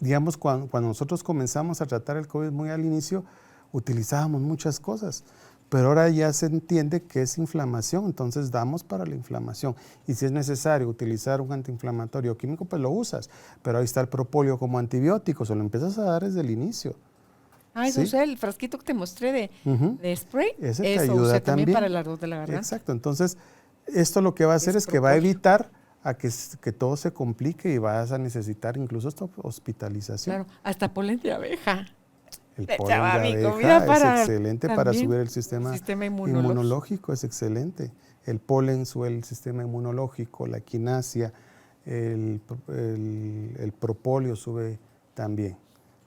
digamos, cuando nosotros comenzamos a tratar el COVID muy al inicio, utilizábamos muchas cosas. Pero ahora ya se entiende que es inflamación, entonces damos para la inflamación. Y si es necesario utilizar un antiinflamatorio químico, pues lo usas. Pero ahí está el propóleo como antibiótico, se lo empiezas a dar desde el inicio. ¿Sí? Eso, el frasquito que te mostré de spray, ese te ayuda también para el ardor de la garganta. Exacto, entonces Esto lo que va a hacer es que va a evitar a que todo se complique y vas a necesitar incluso esta hospitalización. Claro, hasta polen de abeja. El Le polen de echaba mi abeja comida es para excelente para también subir el sistema inmunológico, es excelente. El polen sube el sistema inmunológico, la quinasia, el propóleo sube también.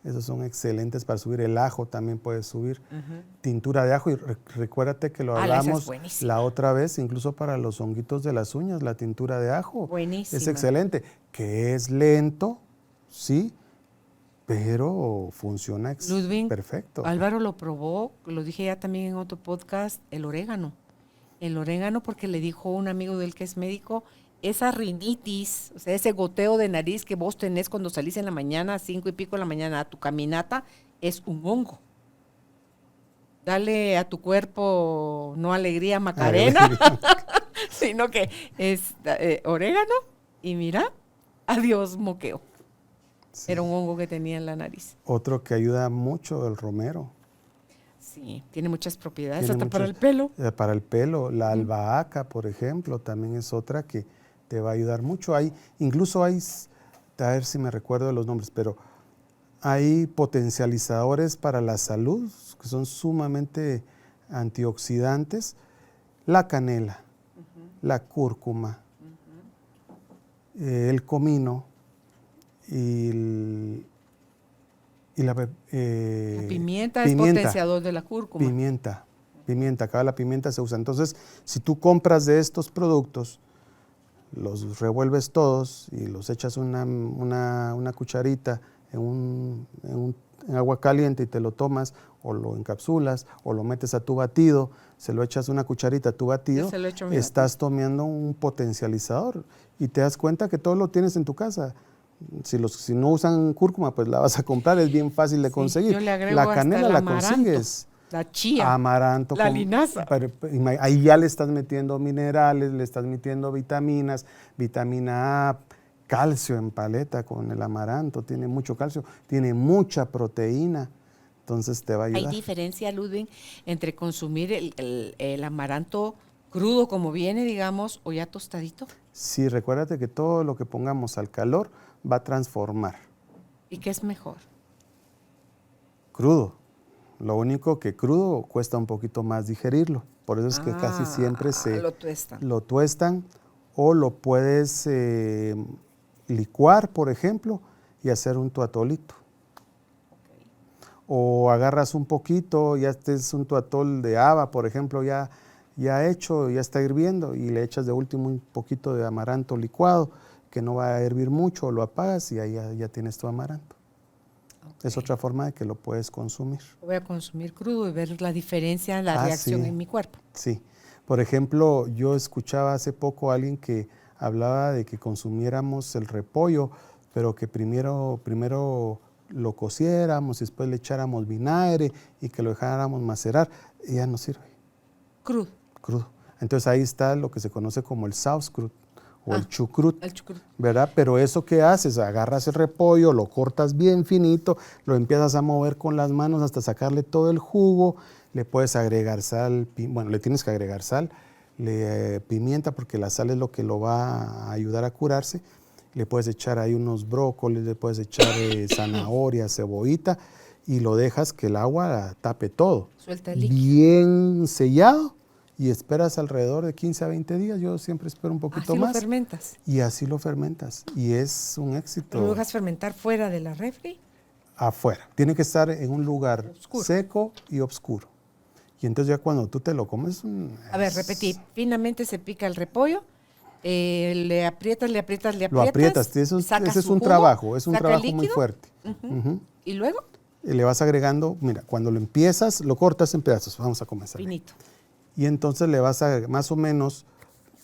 Esos son excelentes para subir. El ajo también puede subir. Tintura de ajo. Y recuérdate que lo hablamos la otra vez, incluso para los honguitos de las uñas, la tintura de ajo. Buenísima. Es excelente. Que es lento, sí, pero funciona perfecto. Álvaro lo probó, lo dije ya también en otro podcast, el orégano. El orégano porque le dijo un amigo del que es médico, esa rinitis, o sea, ese goteo de nariz que vos tenés cuando salís en la mañana, a 5 y pico de la mañana, a tu caminata, es un hongo. Dale a tu cuerpo no alegría Macarena, sino que es orégano y mira, adiós moqueo. Sí. Era un hongo que tenía en la nariz. Otro que ayuda mucho, el romero. Sí, tiene muchas propiedades, hasta para el pelo. Para el pelo, la albahaca, por ejemplo, también es otra que te va a ayudar mucho. Incluso hay, a ver si me recuerdo de los nombres, pero hay potencializadores para la salud que son sumamente antioxidantes. La canela, la cúrcuma, el comino y la pimienta es potenciador de la cúrcuma. Pimienta, acá la pimienta se usa. Entonces, si tú compras de estos productos, los revuelves todos y los echas una cucharita en agua caliente y te lo tomas, o lo encapsulas, o lo metes a tu batido, se lo echas una cucharita a tu batido, estás tomando un potencializador y te das cuenta que todo lo tienes en tu casa. Si no usan cúrcuma, pues la vas a comprar, es bien fácil de conseguir. Yo le agrego la canela hasta la consigues. La chía, amaranto, la linaza. Ahí ya le estás metiendo minerales, le estás metiendo vitaminas, vitamina A, calcio en paleta con el amaranto, tiene mucho calcio, tiene mucha proteína, entonces te va a ayudar. ¿Hay diferencia, Ludwig, entre consumir el amaranto crudo como viene, digamos, o ya tostadito? Sí, recuérdate que todo lo que pongamos al calor va a transformar. ¿Y qué es mejor? Crudo. Lo único que crudo cuesta un poquito más digerirlo. Por eso es que casi siempre lo tuestan o lo puedes licuar, por ejemplo, y hacer un tu atolito. Okay. O agarras un poquito, ya es un tu atol de haba, por ejemplo, ya hecho, ya está hirviendo, y le echas de último un poquito de amaranto licuado, que no va a hervir mucho, lo apagas y ahí ya tienes tu amaranto. Okay. Es otra forma de que lo puedes consumir. Lo voy a consumir crudo y ver la diferencia, la reacción en mi cuerpo. Sí. Por ejemplo, yo escuchaba hace poco a alguien que hablaba de que consumiéramos el repollo, pero que primero lo cociéramos, después le echáramos vinagre y que lo dejáramos macerar. Y ya no sirve. Crudo. Entonces ahí está lo que se conoce como el sauerkraut o el chucrut, ¿verdad? Pero eso que haces, agarras el repollo, lo cortas bien finito, lo empiezas a mover con las manos hasta sacarle todo el jugo, le puedes agregar sal, le tienes que agregar sal, pimienta, porque la sal es lo que lo va a ayudar a curarse, le puedes echar ahí unos brócolis, le puedes echar zanahoria, cebollita, y lo dejas que el agua tape todo. Suelta el líquido. Bien sellado, y esperas alrededor de 15 a 20 días. Yo siempre espero un poquito más. ¿Así lo fermentas? Y así lo fermentas. Y es un éxito. ¿Lo dejas fermentar fuera de la refri? Afuera. Tiene que estar en un lugar seco y oscuro. Y entonces ya cuando tú te lo comes... A ver, repetí. Finamente se pica el repollo, le aprietas. Lo aprietas. Ese es un trabajo. Es un trabajo muy fuerte. ¿Y luego? Le vas agregando, mira, cuando lo empiezas, lo cortas en pedazos. Vamos a comenzar. Finito. Y entonces le vas a, más o menos,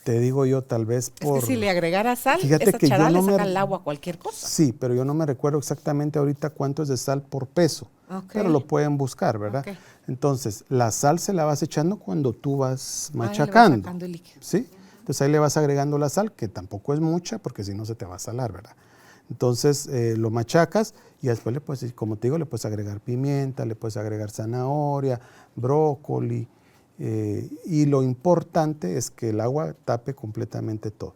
te digo yo, tal vez por... Es que si le agregara sal, fíjate esa que charala yo no le saca el agua a cualquier cosa. Sí, pero yo no me recuerdo exactamente ahorita cuánto es de sal por peso. Okay. Pero lo pueden buscar, ¿verdad? Okay. Entonces, la sal se la vas echando cuando tú vas machacando. Le vas sacando el líquido. ¿Sí? Entonces ahí le vas agregando la sal, que tampoco es mucha, porque si no se te va a salar, ¿verdad? Entonces lo machacas y después le puedes, como te digo, le puedes agregar pimienta, le puedes agregar zanahoria, brócoli, Y lo importante es que el agua tape completamente todo.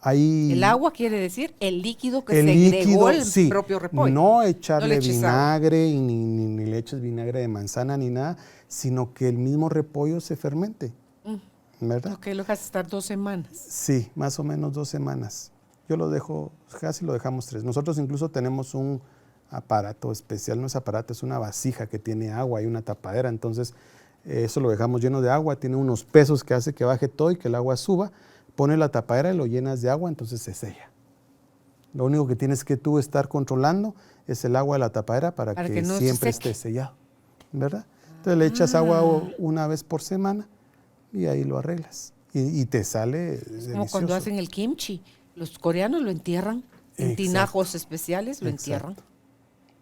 El agua quiere decir el líquido que segregó el propio repollo. No echarle vinagre y ni le eches vinagre de manzana ni nada, sino que el mismo repollo se fermente. ¿Verdad? Ok, lo dejas estar 2 semanas. Sí, más o menos 2 semanas. Yo lo dejo, casi lo dejamos 3. Nosotros incluso tenemos un aparato especial, no es aparato, es una vasija que tiene agua y una tapadera, entonces eso lo dejamos lleno de agua, tiene unos pesos que hace que baje todo y que el agua suba, pones la tapadera y lo llenas de agua, entonces se sella. Lo único que tienes que tú estar controlando es el agua de la tapadera para que no siempre esté sellado, ¿verdad? Entonces le echas agua una vez por semana y ahí lo arreglas y te sale delicioso. Como cuando hacen el kimchi, los coreanos lo entierran en tinajos especiales, lo entierran.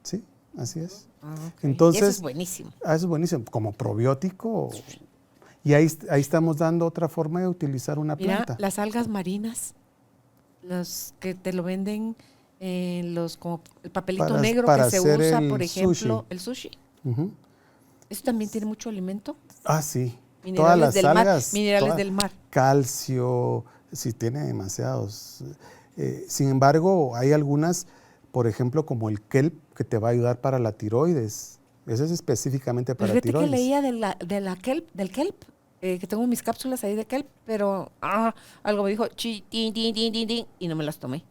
Sí, así es. Okay. Entonces, eso es buenísimo. Eso es buenísimo, como probiótico. Y ahí estamos dando otra forma de utilizar una planta. Mira, las algas marinas, los que te lo venden como el papelito negro que se usa, por ejemplo, el sushi. ¿Eso también tiene mucho alimento? Ah, sí. Minerales del mar. Minerales del mar. Calcio, sí, tiene demasiados. Sin embargo, hay algunas, por ejemplo, como el kelp, que te va a ayudar para la tiroides. Eso es específicamente para la tiroides. Que leía del kelp, que tengo mis cápsulas ahí de kelp, pero algo me dijo, y no me las tomé.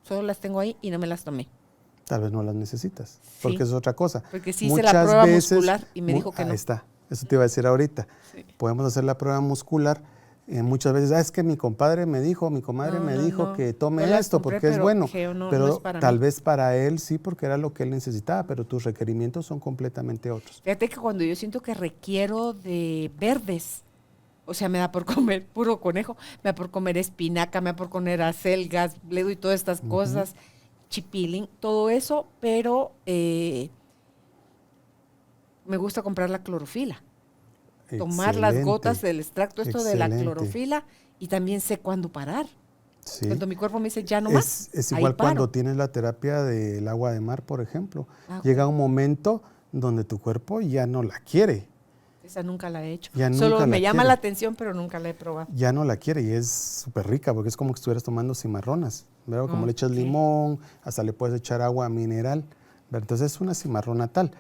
Solo las tengo ahí y no me las tomé. Tal vez no las necesitas, porque es otra cosa. Porque sí hice la prueba muscular y me dijo que no. Ahí está, eso te iba a decir ahorita. Sí. Podemos hacer la prueba muscular. Muchas veces, es que mi compadre me dijo, mi comadre me dijo que tome esto porque es bueno, pero es tal vez para él sí, porque era lo que él necesitaba, pero tus requerimientos son completamente otros. Fíjate que cuando yo siento que requiero de verdes, o sea, me da por comer puro conejo, me da por comer espinaca, me da por comer acelgas, bledo y todas estas cosas, chipilín, todo eso, pero me gusta comprar la clorofila. Tomar las gotas del extracto de la clorofila y también sé cuándo parar. Sí. Cuando mi cuerpo me dice ya no más. Es igual cuando tienes la terapia del agua de mar, por ejemplo. Llega un momento donde tu cuerpo ya no la quiere. Esa nunca la he hecho. Solo me llama la atención, pero nunca la he probado. Ya no la quiere y es súper rica porque es como que estuvieras tomando cimarronas. ¿Verdad? Como le echas limón, hasta le puedes echar agua mineral. ¿Verdad? Entonces es una cimarrona tal.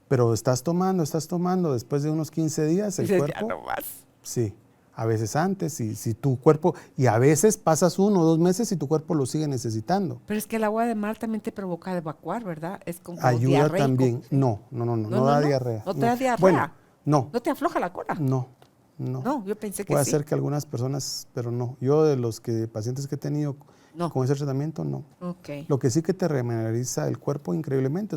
Pero estás tomando, después de unos 15 días el cuerpo... Ya no más. Sí, a veces antes, y si tu cuerpo... Y a veces pasas 1 o 2 meses y tu cuerpo lo sigue necesitando. Pero es que el agua de mar también te provoca evacuar, ¿verdad? Es como ayuda diarreico. También. No da diarrea. ¿No te da diarrea? Bueno, no. ¿No te afloja la cola? No, yo pensé que puede sí. ser que algunas personas, pero no. Yo de los pacientes que he tenido con ese tratamiento, no. Okay. Lo que sí que te remineraliza el cuerpo increíblemente,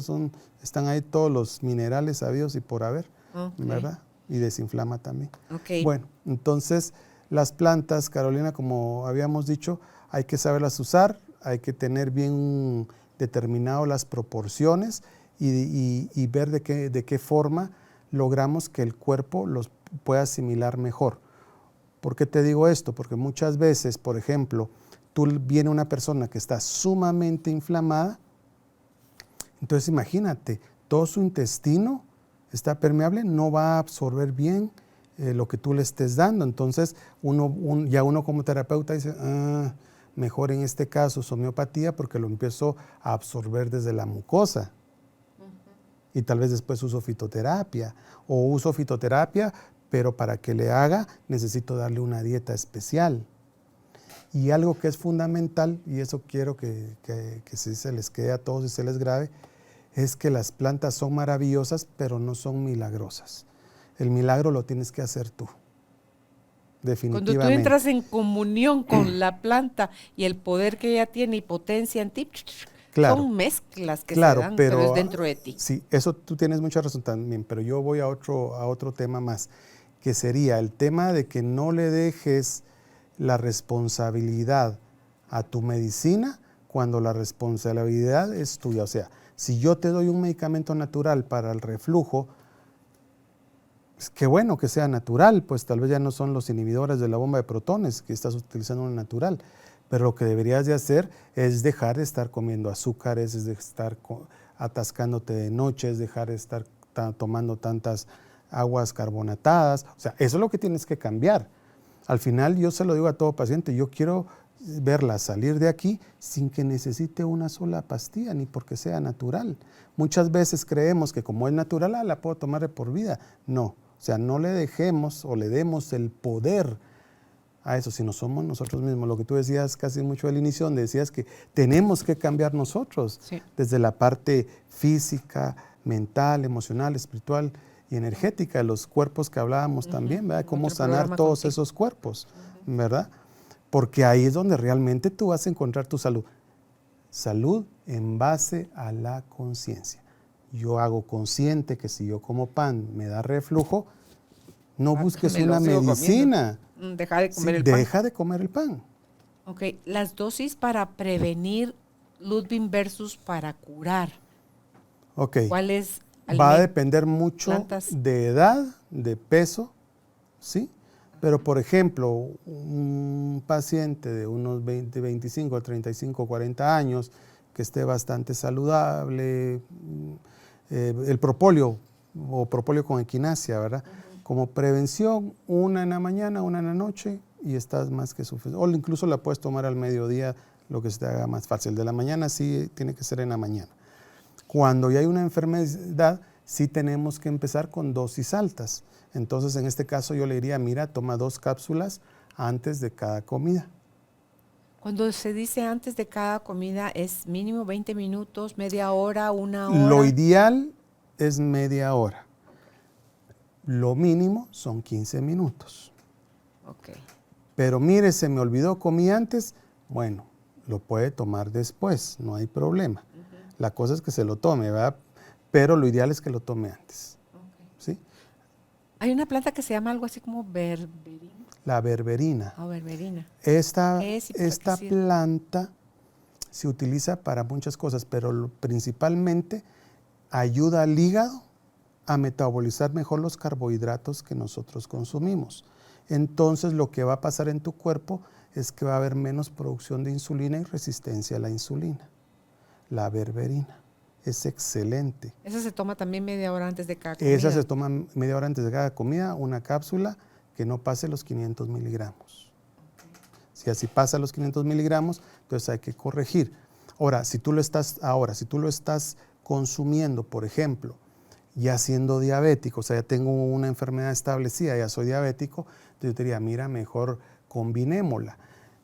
están ahí todos los minerales sabidos y por haber, ¿verdad? Y desinflama también. Okay. Bueno, entonces las plantas, Carolina, como habíamos dicho, hay que saberlas usar, hay que tener bien determinado las proporciones y ver de qué forma logramos que el cuerpo los pueda asimilar mejor. ¿Por qué te digo esto? Porque muchas veces, por ejemplo, viene una persona que está sumamente inflamada, entonces imagínate, todo su intestino está permeable, no va a absorber bien lo que tú le estés dando. Entonces uno como terapeuta dice, mejor en este caso es homeopatía porque lo empiezo a absorber desde la mucosa. Y tal vez después uso fitoterapia, pero para que le haga necesito darle una dieta especial. Y algo que es fundamental, y eso quiero que si se les quede a todos y se les grabe, es que las plantas son maravillosas, pero no son milagrosas. El milagro lo tienes que hacer tú, definitivamente. Cuando tú entras en comunión con la planta y el poder que ella tiene y potencia en ti, son mezclas que se dan, pero es dentro de ti. Sí, eso tú tienes mucha razón también, pero yo voy a otro tema más, que sería el tema de que no le dejes la responsabilidad a tu medicina cuando la responsabilidad es tuya. O sea, si yo te doy un medicamento natural para el reflujo, pues qué bueno que sea natural, pues tal vez ya no son los inhibidores de la bomba de protones, que estás utilizando un natural, pero lo que deberías de hacer es dejar de estar comiendo azúcares, es de estar atascándote de noche, es dejar de estar tomando tantas aguas carbonatadas. O sea, eso es lo que tienes que cambiar. Al final yo se lo digo a todo paciente, yo quiero verla salir de aquí sin que necesite una sola pastilla, ni porque sea natural. Muchas veces creemos que como es natural, la puedo tomar de por vida. No, o sea, no le dejemos o le demos el poder a eso, si no somos nosotros mismos. Lo que tú decías casi mucho al inicio, donde decías que tenemos que cambiar nosotros, sí, desde la parte física, mental, emocional, espiritual y energética, de los cuerpos que hablábamos también, ¿verdad? Cómo sanar todos esos cuerpos, ¿verdad? Porque ahí es donde realmente tú vas a encontrar tu salud. Salud en base a la conciencia. Yo hago consciente que si yo como pan me da reflujo, no busques una medicina. Deja de comer el pan. Deja de comer el pan. Ok, las dosis para prevenir, Ludwig, versus para curar. Ok. ¿Cuál es? Va a depender mucho de edad, de peso, ¿sí? Pero, por ejemplo, un paciente de unos 20, 25, 35, 40 años que esté bastante saludable, el propóleo o propóleo con equinacia, ¿verdad? Como prevención, una en la mañana, una en la noche y estás más que suficiente. O incluso la puedes tomar al mediodía, lo que se te haga más fácil. De la mañana sí tiene que ser en la mañana. Cuando ya hay una enfermedad, sí tenemos que empezar con dosis altas. Entonces, en este caso yo le diría, mira, toma 2 cápsulas antes de cada comida. Cuando se dice antes de cada comida, ¿es mínimo 20 minutos, media hora, 1 hora? Lo ideal es media hora. Lo mínimo son 15 minutos. Ok. Pero mire, se me olvidó, comí antes. Bueno, lo puede tomar después, no hay problema. La cosa es que se lo tome, ¿verdad? Pero lo ideal es que lo tome antes. ¿Sí? Hay una planta que se llama algo así como berberina. La berberina. Berberina. Esta planta se utiliza para muchas cosas, pero principalmente ayuda al hígado a metabolizar mejor los carbohidratos que nosotros consumimos. Entonces, lo que va a pasar en tu cuerpo es que va a haber menos producción de insulina y resistencia a la insulina. La berberina es excelente. ¿Esa se toma también media hora antes de cada comida? Esa se toma media hora antes de cada comida, una cápsula que no pase los 500 miligramos. Si así pasa los 500 miligramos, entonces hay que corregir. Ahora, si tú lo estás consumiendo, por ejemplo, ya siendo diabético, o sea, ya tengo una enfermedad establecida, ya soy diabético, entonces yo te diría, mira, mejor combinémosla.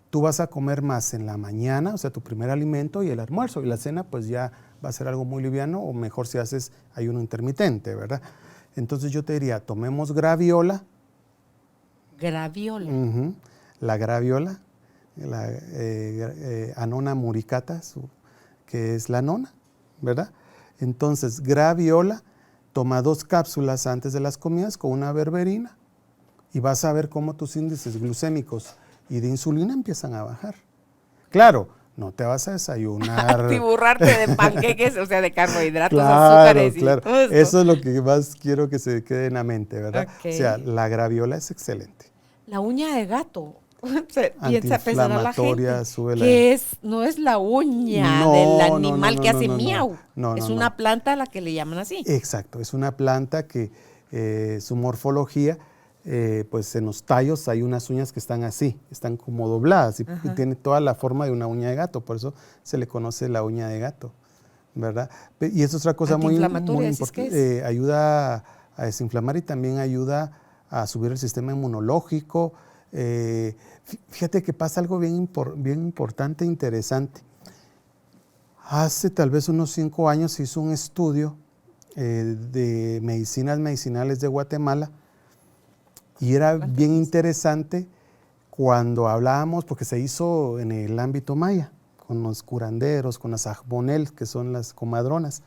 Tú vas a comer más en la mañana, o sea, tu primer alimento y el almuerzo, y la cena pues ya va a ser algo muy liviano, o mejor si haces ayuno intermitente, ¿verdad? Entonces yo te diría, tomemos graviola. Graviola. La graviola, la Annona muricata, que es la nona, ¿verdad? Entonces, graviola, toma 2 cápsulas antes de las comidas con una berberina y vas a ver cómo tus índices glucémicos y de insulina empiezan a bajar. Claro, no te vas a desayunar. Tiburrarte de panqueques, o sea, de carbohidratos, claro, azúcares. Claro, y todo esto. Eso es lo que más quiero que se quede en la mente, ¿verdad? Okay. O sea, la graviola es excelente. La uña de gato. Piensa pensar a la gente que no es la uña del animal que hace miau. Es una planta a la que le llaman así. Exacto, es una planta que su morfología, pues en los tallos hay unas uñas que están así, están como dobladas y tiene toda la forma de una uña de gato, por eso se le conoce la uña de gato, ¿verdad? Y es otra cosa muy importante, ayuda a desinflamar y también ayuda a subir el sistema inmunológico. Fíjate que pasa algo bien importante e interesante. Hace tal vez unos 5 años se hizo un estudio de medicinales de Guatemala y era bien interesante cuando hablábamos, porque se hizo en el ámbito maya, con los curanderos, con las ajbonel, que son las comadronas.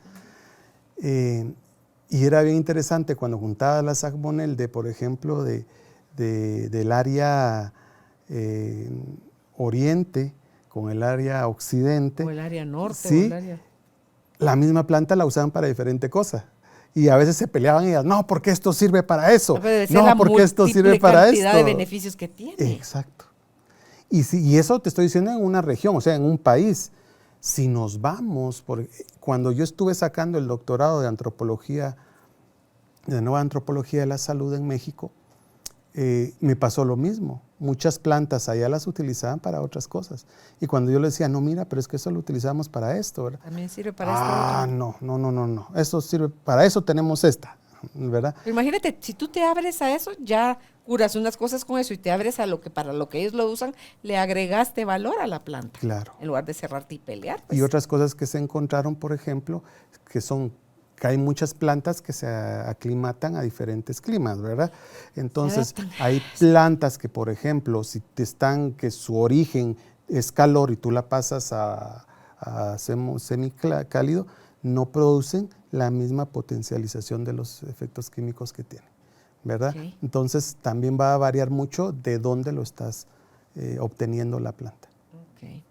Y era bien interesante cuando juntabas las ajbonel de, por ejemplo, del área oriente con el área occidente. O el área norte. ¿Sí? O el área... La misma planta la usaban para diferente cosa. Y a veces se peleaban y decían, no, porque esto sirve para eso. No, porque esto sirve para esto. La cantidad de beneficios que tiene. Exacto. Y eso te estoy diciendo en una región, o sea, en un país. Si nos vamos, cuando yo estuve sacando el doctorado de antropología de nueva antropología de la salud en México, me pasó lo mismo. Muchas plantas allá las utilizaban para otras cosas. Y cuando yo le decía, no, mira, pero es que eso lo utilizamos para esto, ¿verdad? También sirve para esto. No. Eso sirve, para eso tenemos esta, ¿verdad? Pero imagínate, si tú te abres a eso, ya curas unas cosas con eso y te abres a lo que para lo que ellos lo usan, le agregaste valor a la planta. Claro. En lugar de cerrarte y pelear. Pues. Y otras cosas que se encontraron, por ejemplo, que hay muchas plantas que se aclimatan a diferentes climas, ¿verdad? Entonces, hay plantas que, por ejemplo, que su origen es calor y tú la pasas a semicálido, no producen la misma potencialización de los efectos químicos que tienen, ¿verdad? Okay. Entonces, también va a variar mucho de dónde lo estás obteniendo la planta. Okay.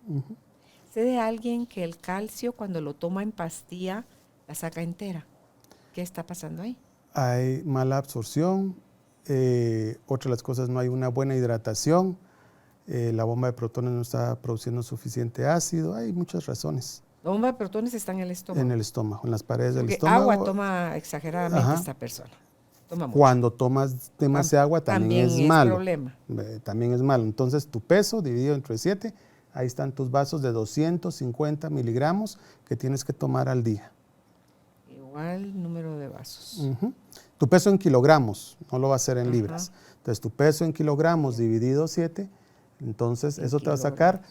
Sé de alguien que el calcio, cuando lo toma en pastilla, la saca entera. ¿Qué está pasando ahí? Hay mala absorción, otra de las cosas, no hay una buena hidratación, la bomba de protones no está produciendo suficiente ácido, hay muchas razones. La bomba de protones está en el estómago. En el estómago, en las paredes del estómago. Agua toma exageradamente esta persona. Toma mucho. Cuando tomas demasiada agua también es malo. Problema. También es malo. Entonces tu peso dividido entre 7, ahí están tus vasos de 250 miligramos que tienes que tomar al día. Igual número de vasos. Tu peso en kilogramos, no lo va a hacer en libras. Entonces tu peso en kilogramos dividido 7, entonces eso te va a sacar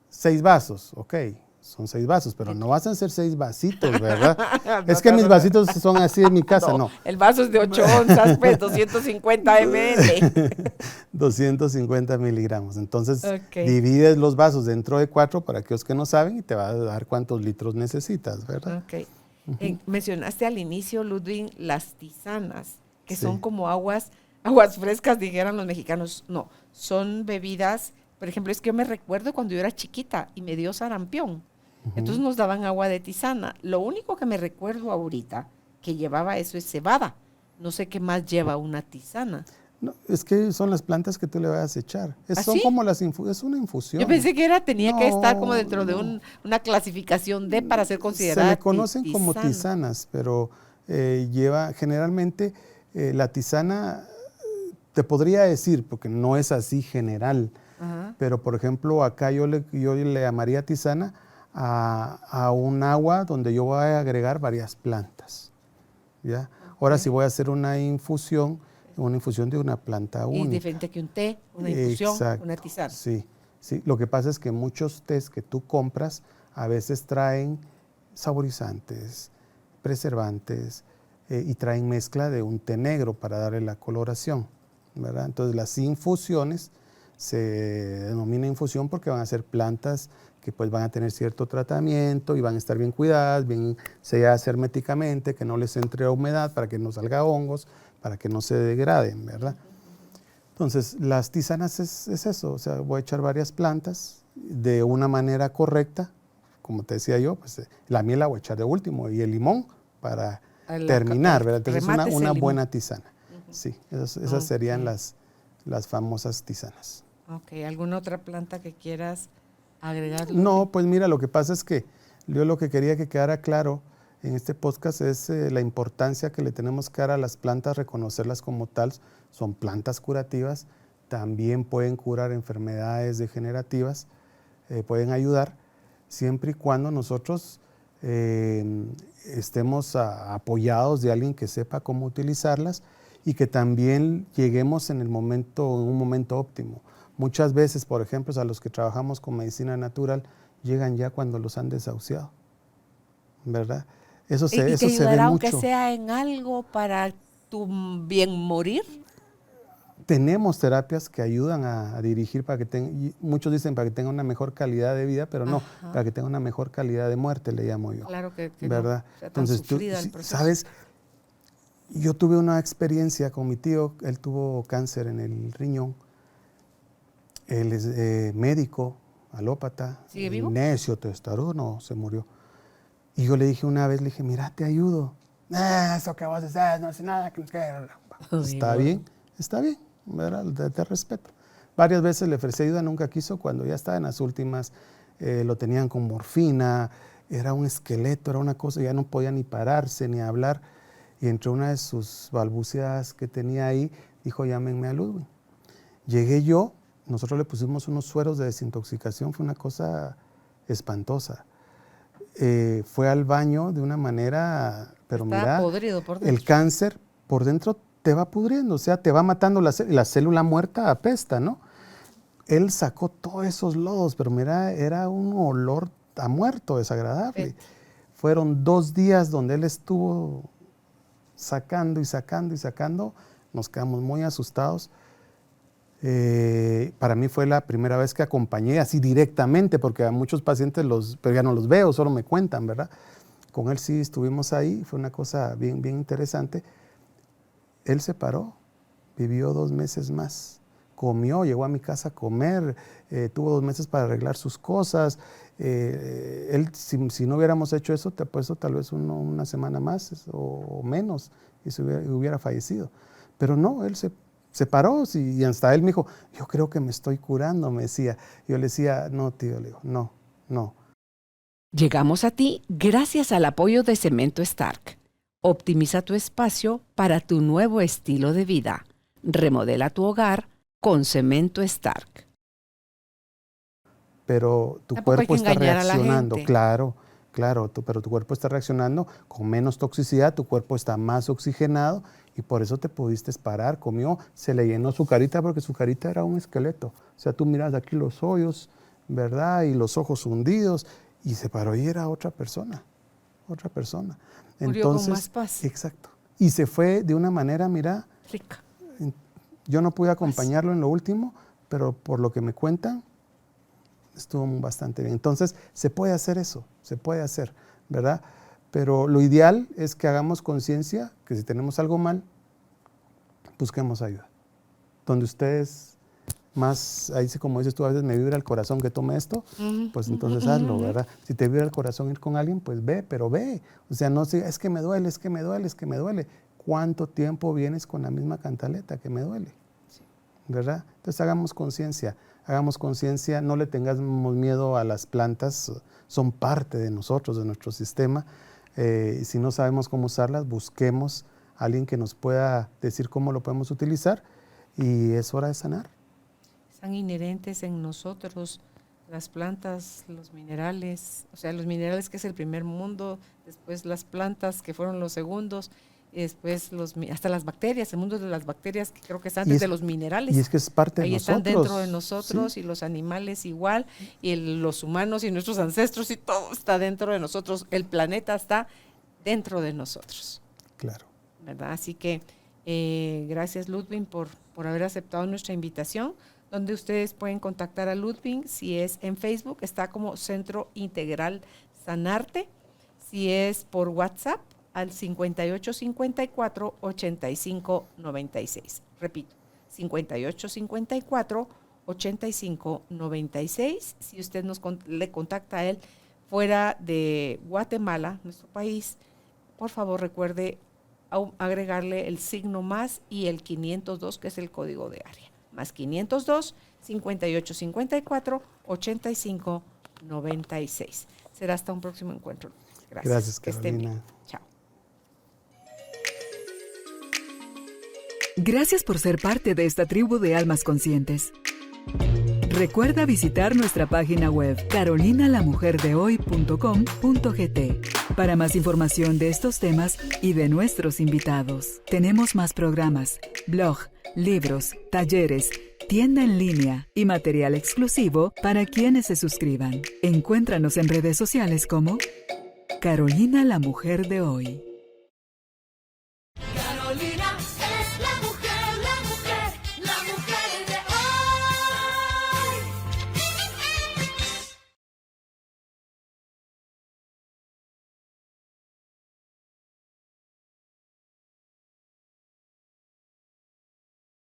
6 vasos, ok. Son 6 vasos, pero no vas a hacer 6 vasitos, ¿verdad? Es que mis vasitos son así en mi casa, no. El vaso es de 8 onzas, pues 250 ml. 250 miligramos. Entonces, divides los vasos dentro de 4 para aquellos que no saben y te va a dar cuántos litros necesitas, ¿verdad? Ok. Mencionaste al inicio, Ludwig, las tisanas, que son como aguas frescas, dijeran los mexicanos. No, son bebidas, por ejemplo, es que yo me recuerdo cuando yo era chiquita y me dio sarampión. Entonces nos daban agua de tisana. Lo único que me recuerdo ahorita que llevaba eso es cebada. No sé qué más lleva una tisana. No, es que son las plantas que tú le vas a echar. Son como es una infusión. Yo pensé que tenía que estar como dentro de una clasificación D para ser considerada. Se le conocen como tisanas, pero generalmente la tisana, te podría decir, porque no es así general, pero por ejemplo acá yo le llamaría tisana a un agua donde yo voy a agregar varias plantas, ¿ya? Ahora si voy a hacer una infusión de una planta única. Y diferente que un té, una infusión, exacto, una tisana. Sí. Lo que pasa es que muchos tés que tú compras a veces traen saborizantes, preservantes y traen mezcla de un té negro para darle la coloración, ¿verdad? Entonces las infusiones se denomina infusión porque van a ser plantas que pues van a tener cierto tratamiento y van a estar bien cuidadas, bien selladas herméticamente, que no les entre humedad para que no salga hongos, para que no se degraden, ¿verdad? Entonces, las tisanas es eso, o sea, voy a echar varias plantas de una manera correcta, como te decía yo, pues la miel la voy a echar de último y el limón para terminar, ¿verdad? Entonces, una buena tisana. Sí, esas serían las famosas tisanas. Ok, ¿alguna otra planta que quieras agregar? No, pues mira, lo que pasa es que yo lo que quería que quedara claro en este podcast es la importancia que le tenemos que dar a las plantas, reconocerlas como tal. Son plantas curativas, también pueden curar enfermedades degenerativas, pueden ayudar, siempre y cuando nosotros estemos apoyados de alguien que sepa cómo utilizarlas y que también lleguemos en un momento óptimo. Muchas veces, por ejemplo, a los que trabajamos con medicina natural, llegan ya cuando los han desahuciado, ¿verdad? Eso se ve mucho. Aunque sea en algo para tu bien morir. Tenemos terapias que ayudan a dirigir para que muchos dicen para que tenga una mejor calidad de vida, pero no, para que tenga una mejor calidad de muerte, le llamo yo. Claro que ¿verdad? No sea entonces tú, ¿sabes? Yo tuve una experiencia con mi tío, él tuvo cáncer en el riñón. Él es médico, alópata, ¿sigue vivo? Necio, testarudo, no, se murió. Y yo le dije una vez, mira, te ayudo. Eso que vos decís, no hace nada. Está bien, ¿verdad? Te respeto. Varias veces le ofrecí ayuda, nunca quiso. Cuando ya estaba en las últimas, lo tenían con morfina, era un esqueleto, era una cosa, ya no podía ni pararse ni hablar. y entre una de sus balbucias que tenía ahí, dijo, llámenme a Ludwig. Llegué yo, nosotros le pusimos unos sueros de desintoxicación, fue una cosa espantosa. Fue al baño de una manera, pero mira, podrido por dentro. El cáncer por dentro te va pudriendo, o sea, te va matando la célula muerta apesta, ¿no? Él sacó todos esos lodos, pero mira, era un olor a muerto desagradable. Fueron 2 días donde él estuvo sacando y sacando y sacando, nos quedamos muy asustados. Para mí fue la primera vez que acompañé así directamente, porque a muchos pacientes pero ya no los veo, solo me cuentan, ¿verdad? Con él sí estuvimos ahí, fue una cosa bien, bien interesante. Él se paró, vivió 2 meses más, comió, llegó a mi casa a comer, tuvo 2 meses para arreglar sus cosas. Él, si no hubiéramos hecho eso, te apuesto tal vez una semana más o menos y hubiera fallecido. Pero no, él se paró y hasta él me dijo, yo creo que me estoy curando, me decía. Yo le decía, no, tío, le digo, no. Llegamos a ti gracias al apoyo de Cemento Stark. Optimiza tu espacio para tu nuevo estilo de vida. Remodela tu hogar con Cemento Stark. Pero tu Tampoco cuerpo hay que está engañar a la reaccionando, gente. claro, pero tu cuerpo está reaccionando con menos toxicidad, tu cuerpo está más oxigenado y por eso te pudiste parar, comió, se le llenó su carita porque su carita era un esqueleto. O sea, tú miras aquí los hoyos, ¿verdad? Y los ojos hundidos y se paró y era otra persona. Murió con más paz. Exacto. Y se fue de una manera, mira, Rica. yo no pude acompañarlo en lo último, pero por lo que me cuentan, estuvo bastante bien. Entonces, se puede hacer eso, se puede hacer, ¿verdad? Pero lo ideal es que hagamos conciencia que si tenemos algo mal, busquemos ayuda. Donde ustedes más, ahí sí como dices tú, a veces me vibra el corazón que tome esto, pues entonces hazlo, ¿verdad? Si te vibra el corazón ir con alguien, pues ve, pero ve. O sea, no sé, es que me duele. ¿Cuánto tiempo vienes con la misma cantaleta que me duele? ¿Verdad? Entonces hagamos conciencia, no le tengamos miedo a las plantas, son parte de nosotros, de nuestro sistema. Y si no sabemos cómo usarlas, busquemos a alguien que nos pueda decir cómo lo podemos utilizar y es hora de sanar. Están inherentes en nosotros las plantas, los minerales, o sea, los minerales que es el primer mundo, después las plantas que fueron los segundos, y después hasta las bacterias, el mundo de las bacterias que creo que está antes de los minerales. Y es que es parte de ahí nosotros. Están dentro de nosotros, sí. Y los animales igual, y los humanos y nuestros ancestros y todo está dentro de nosotros. El planeta está dentro de nosotros. Claro. ¿Verdad? Así que gracias Ludwig por haber aceptado nuestra invitación. Donde ustedes pueden contactar a Ludwig, si es en Facebook, está como Centro Integral Sanarte. Si es por WhatsApp, al 5854-8596. Repito, 5854-8596. Si usted le contacta a él fuera de Guatemala, nuestro país, por favor recuerde agregarle el signo más y el 502, que es el código de área. Más 502 5854 8596. Será hasta un próximo encuentro. Gracias, Carolina. Chao. Gracias por ser parte de esta tribu de almas conscientes. Recuerda visitar nuestra página web carolinalamujerdehoy.com.gt para más información de estos temas y de nuestros invitados. Tenemos más programas, blog, libros, talleres, tienda en línea y material exclusivo para quienes se suscriban. Encuéntranos en redes sociales como Carolina la Mujer de Hoy.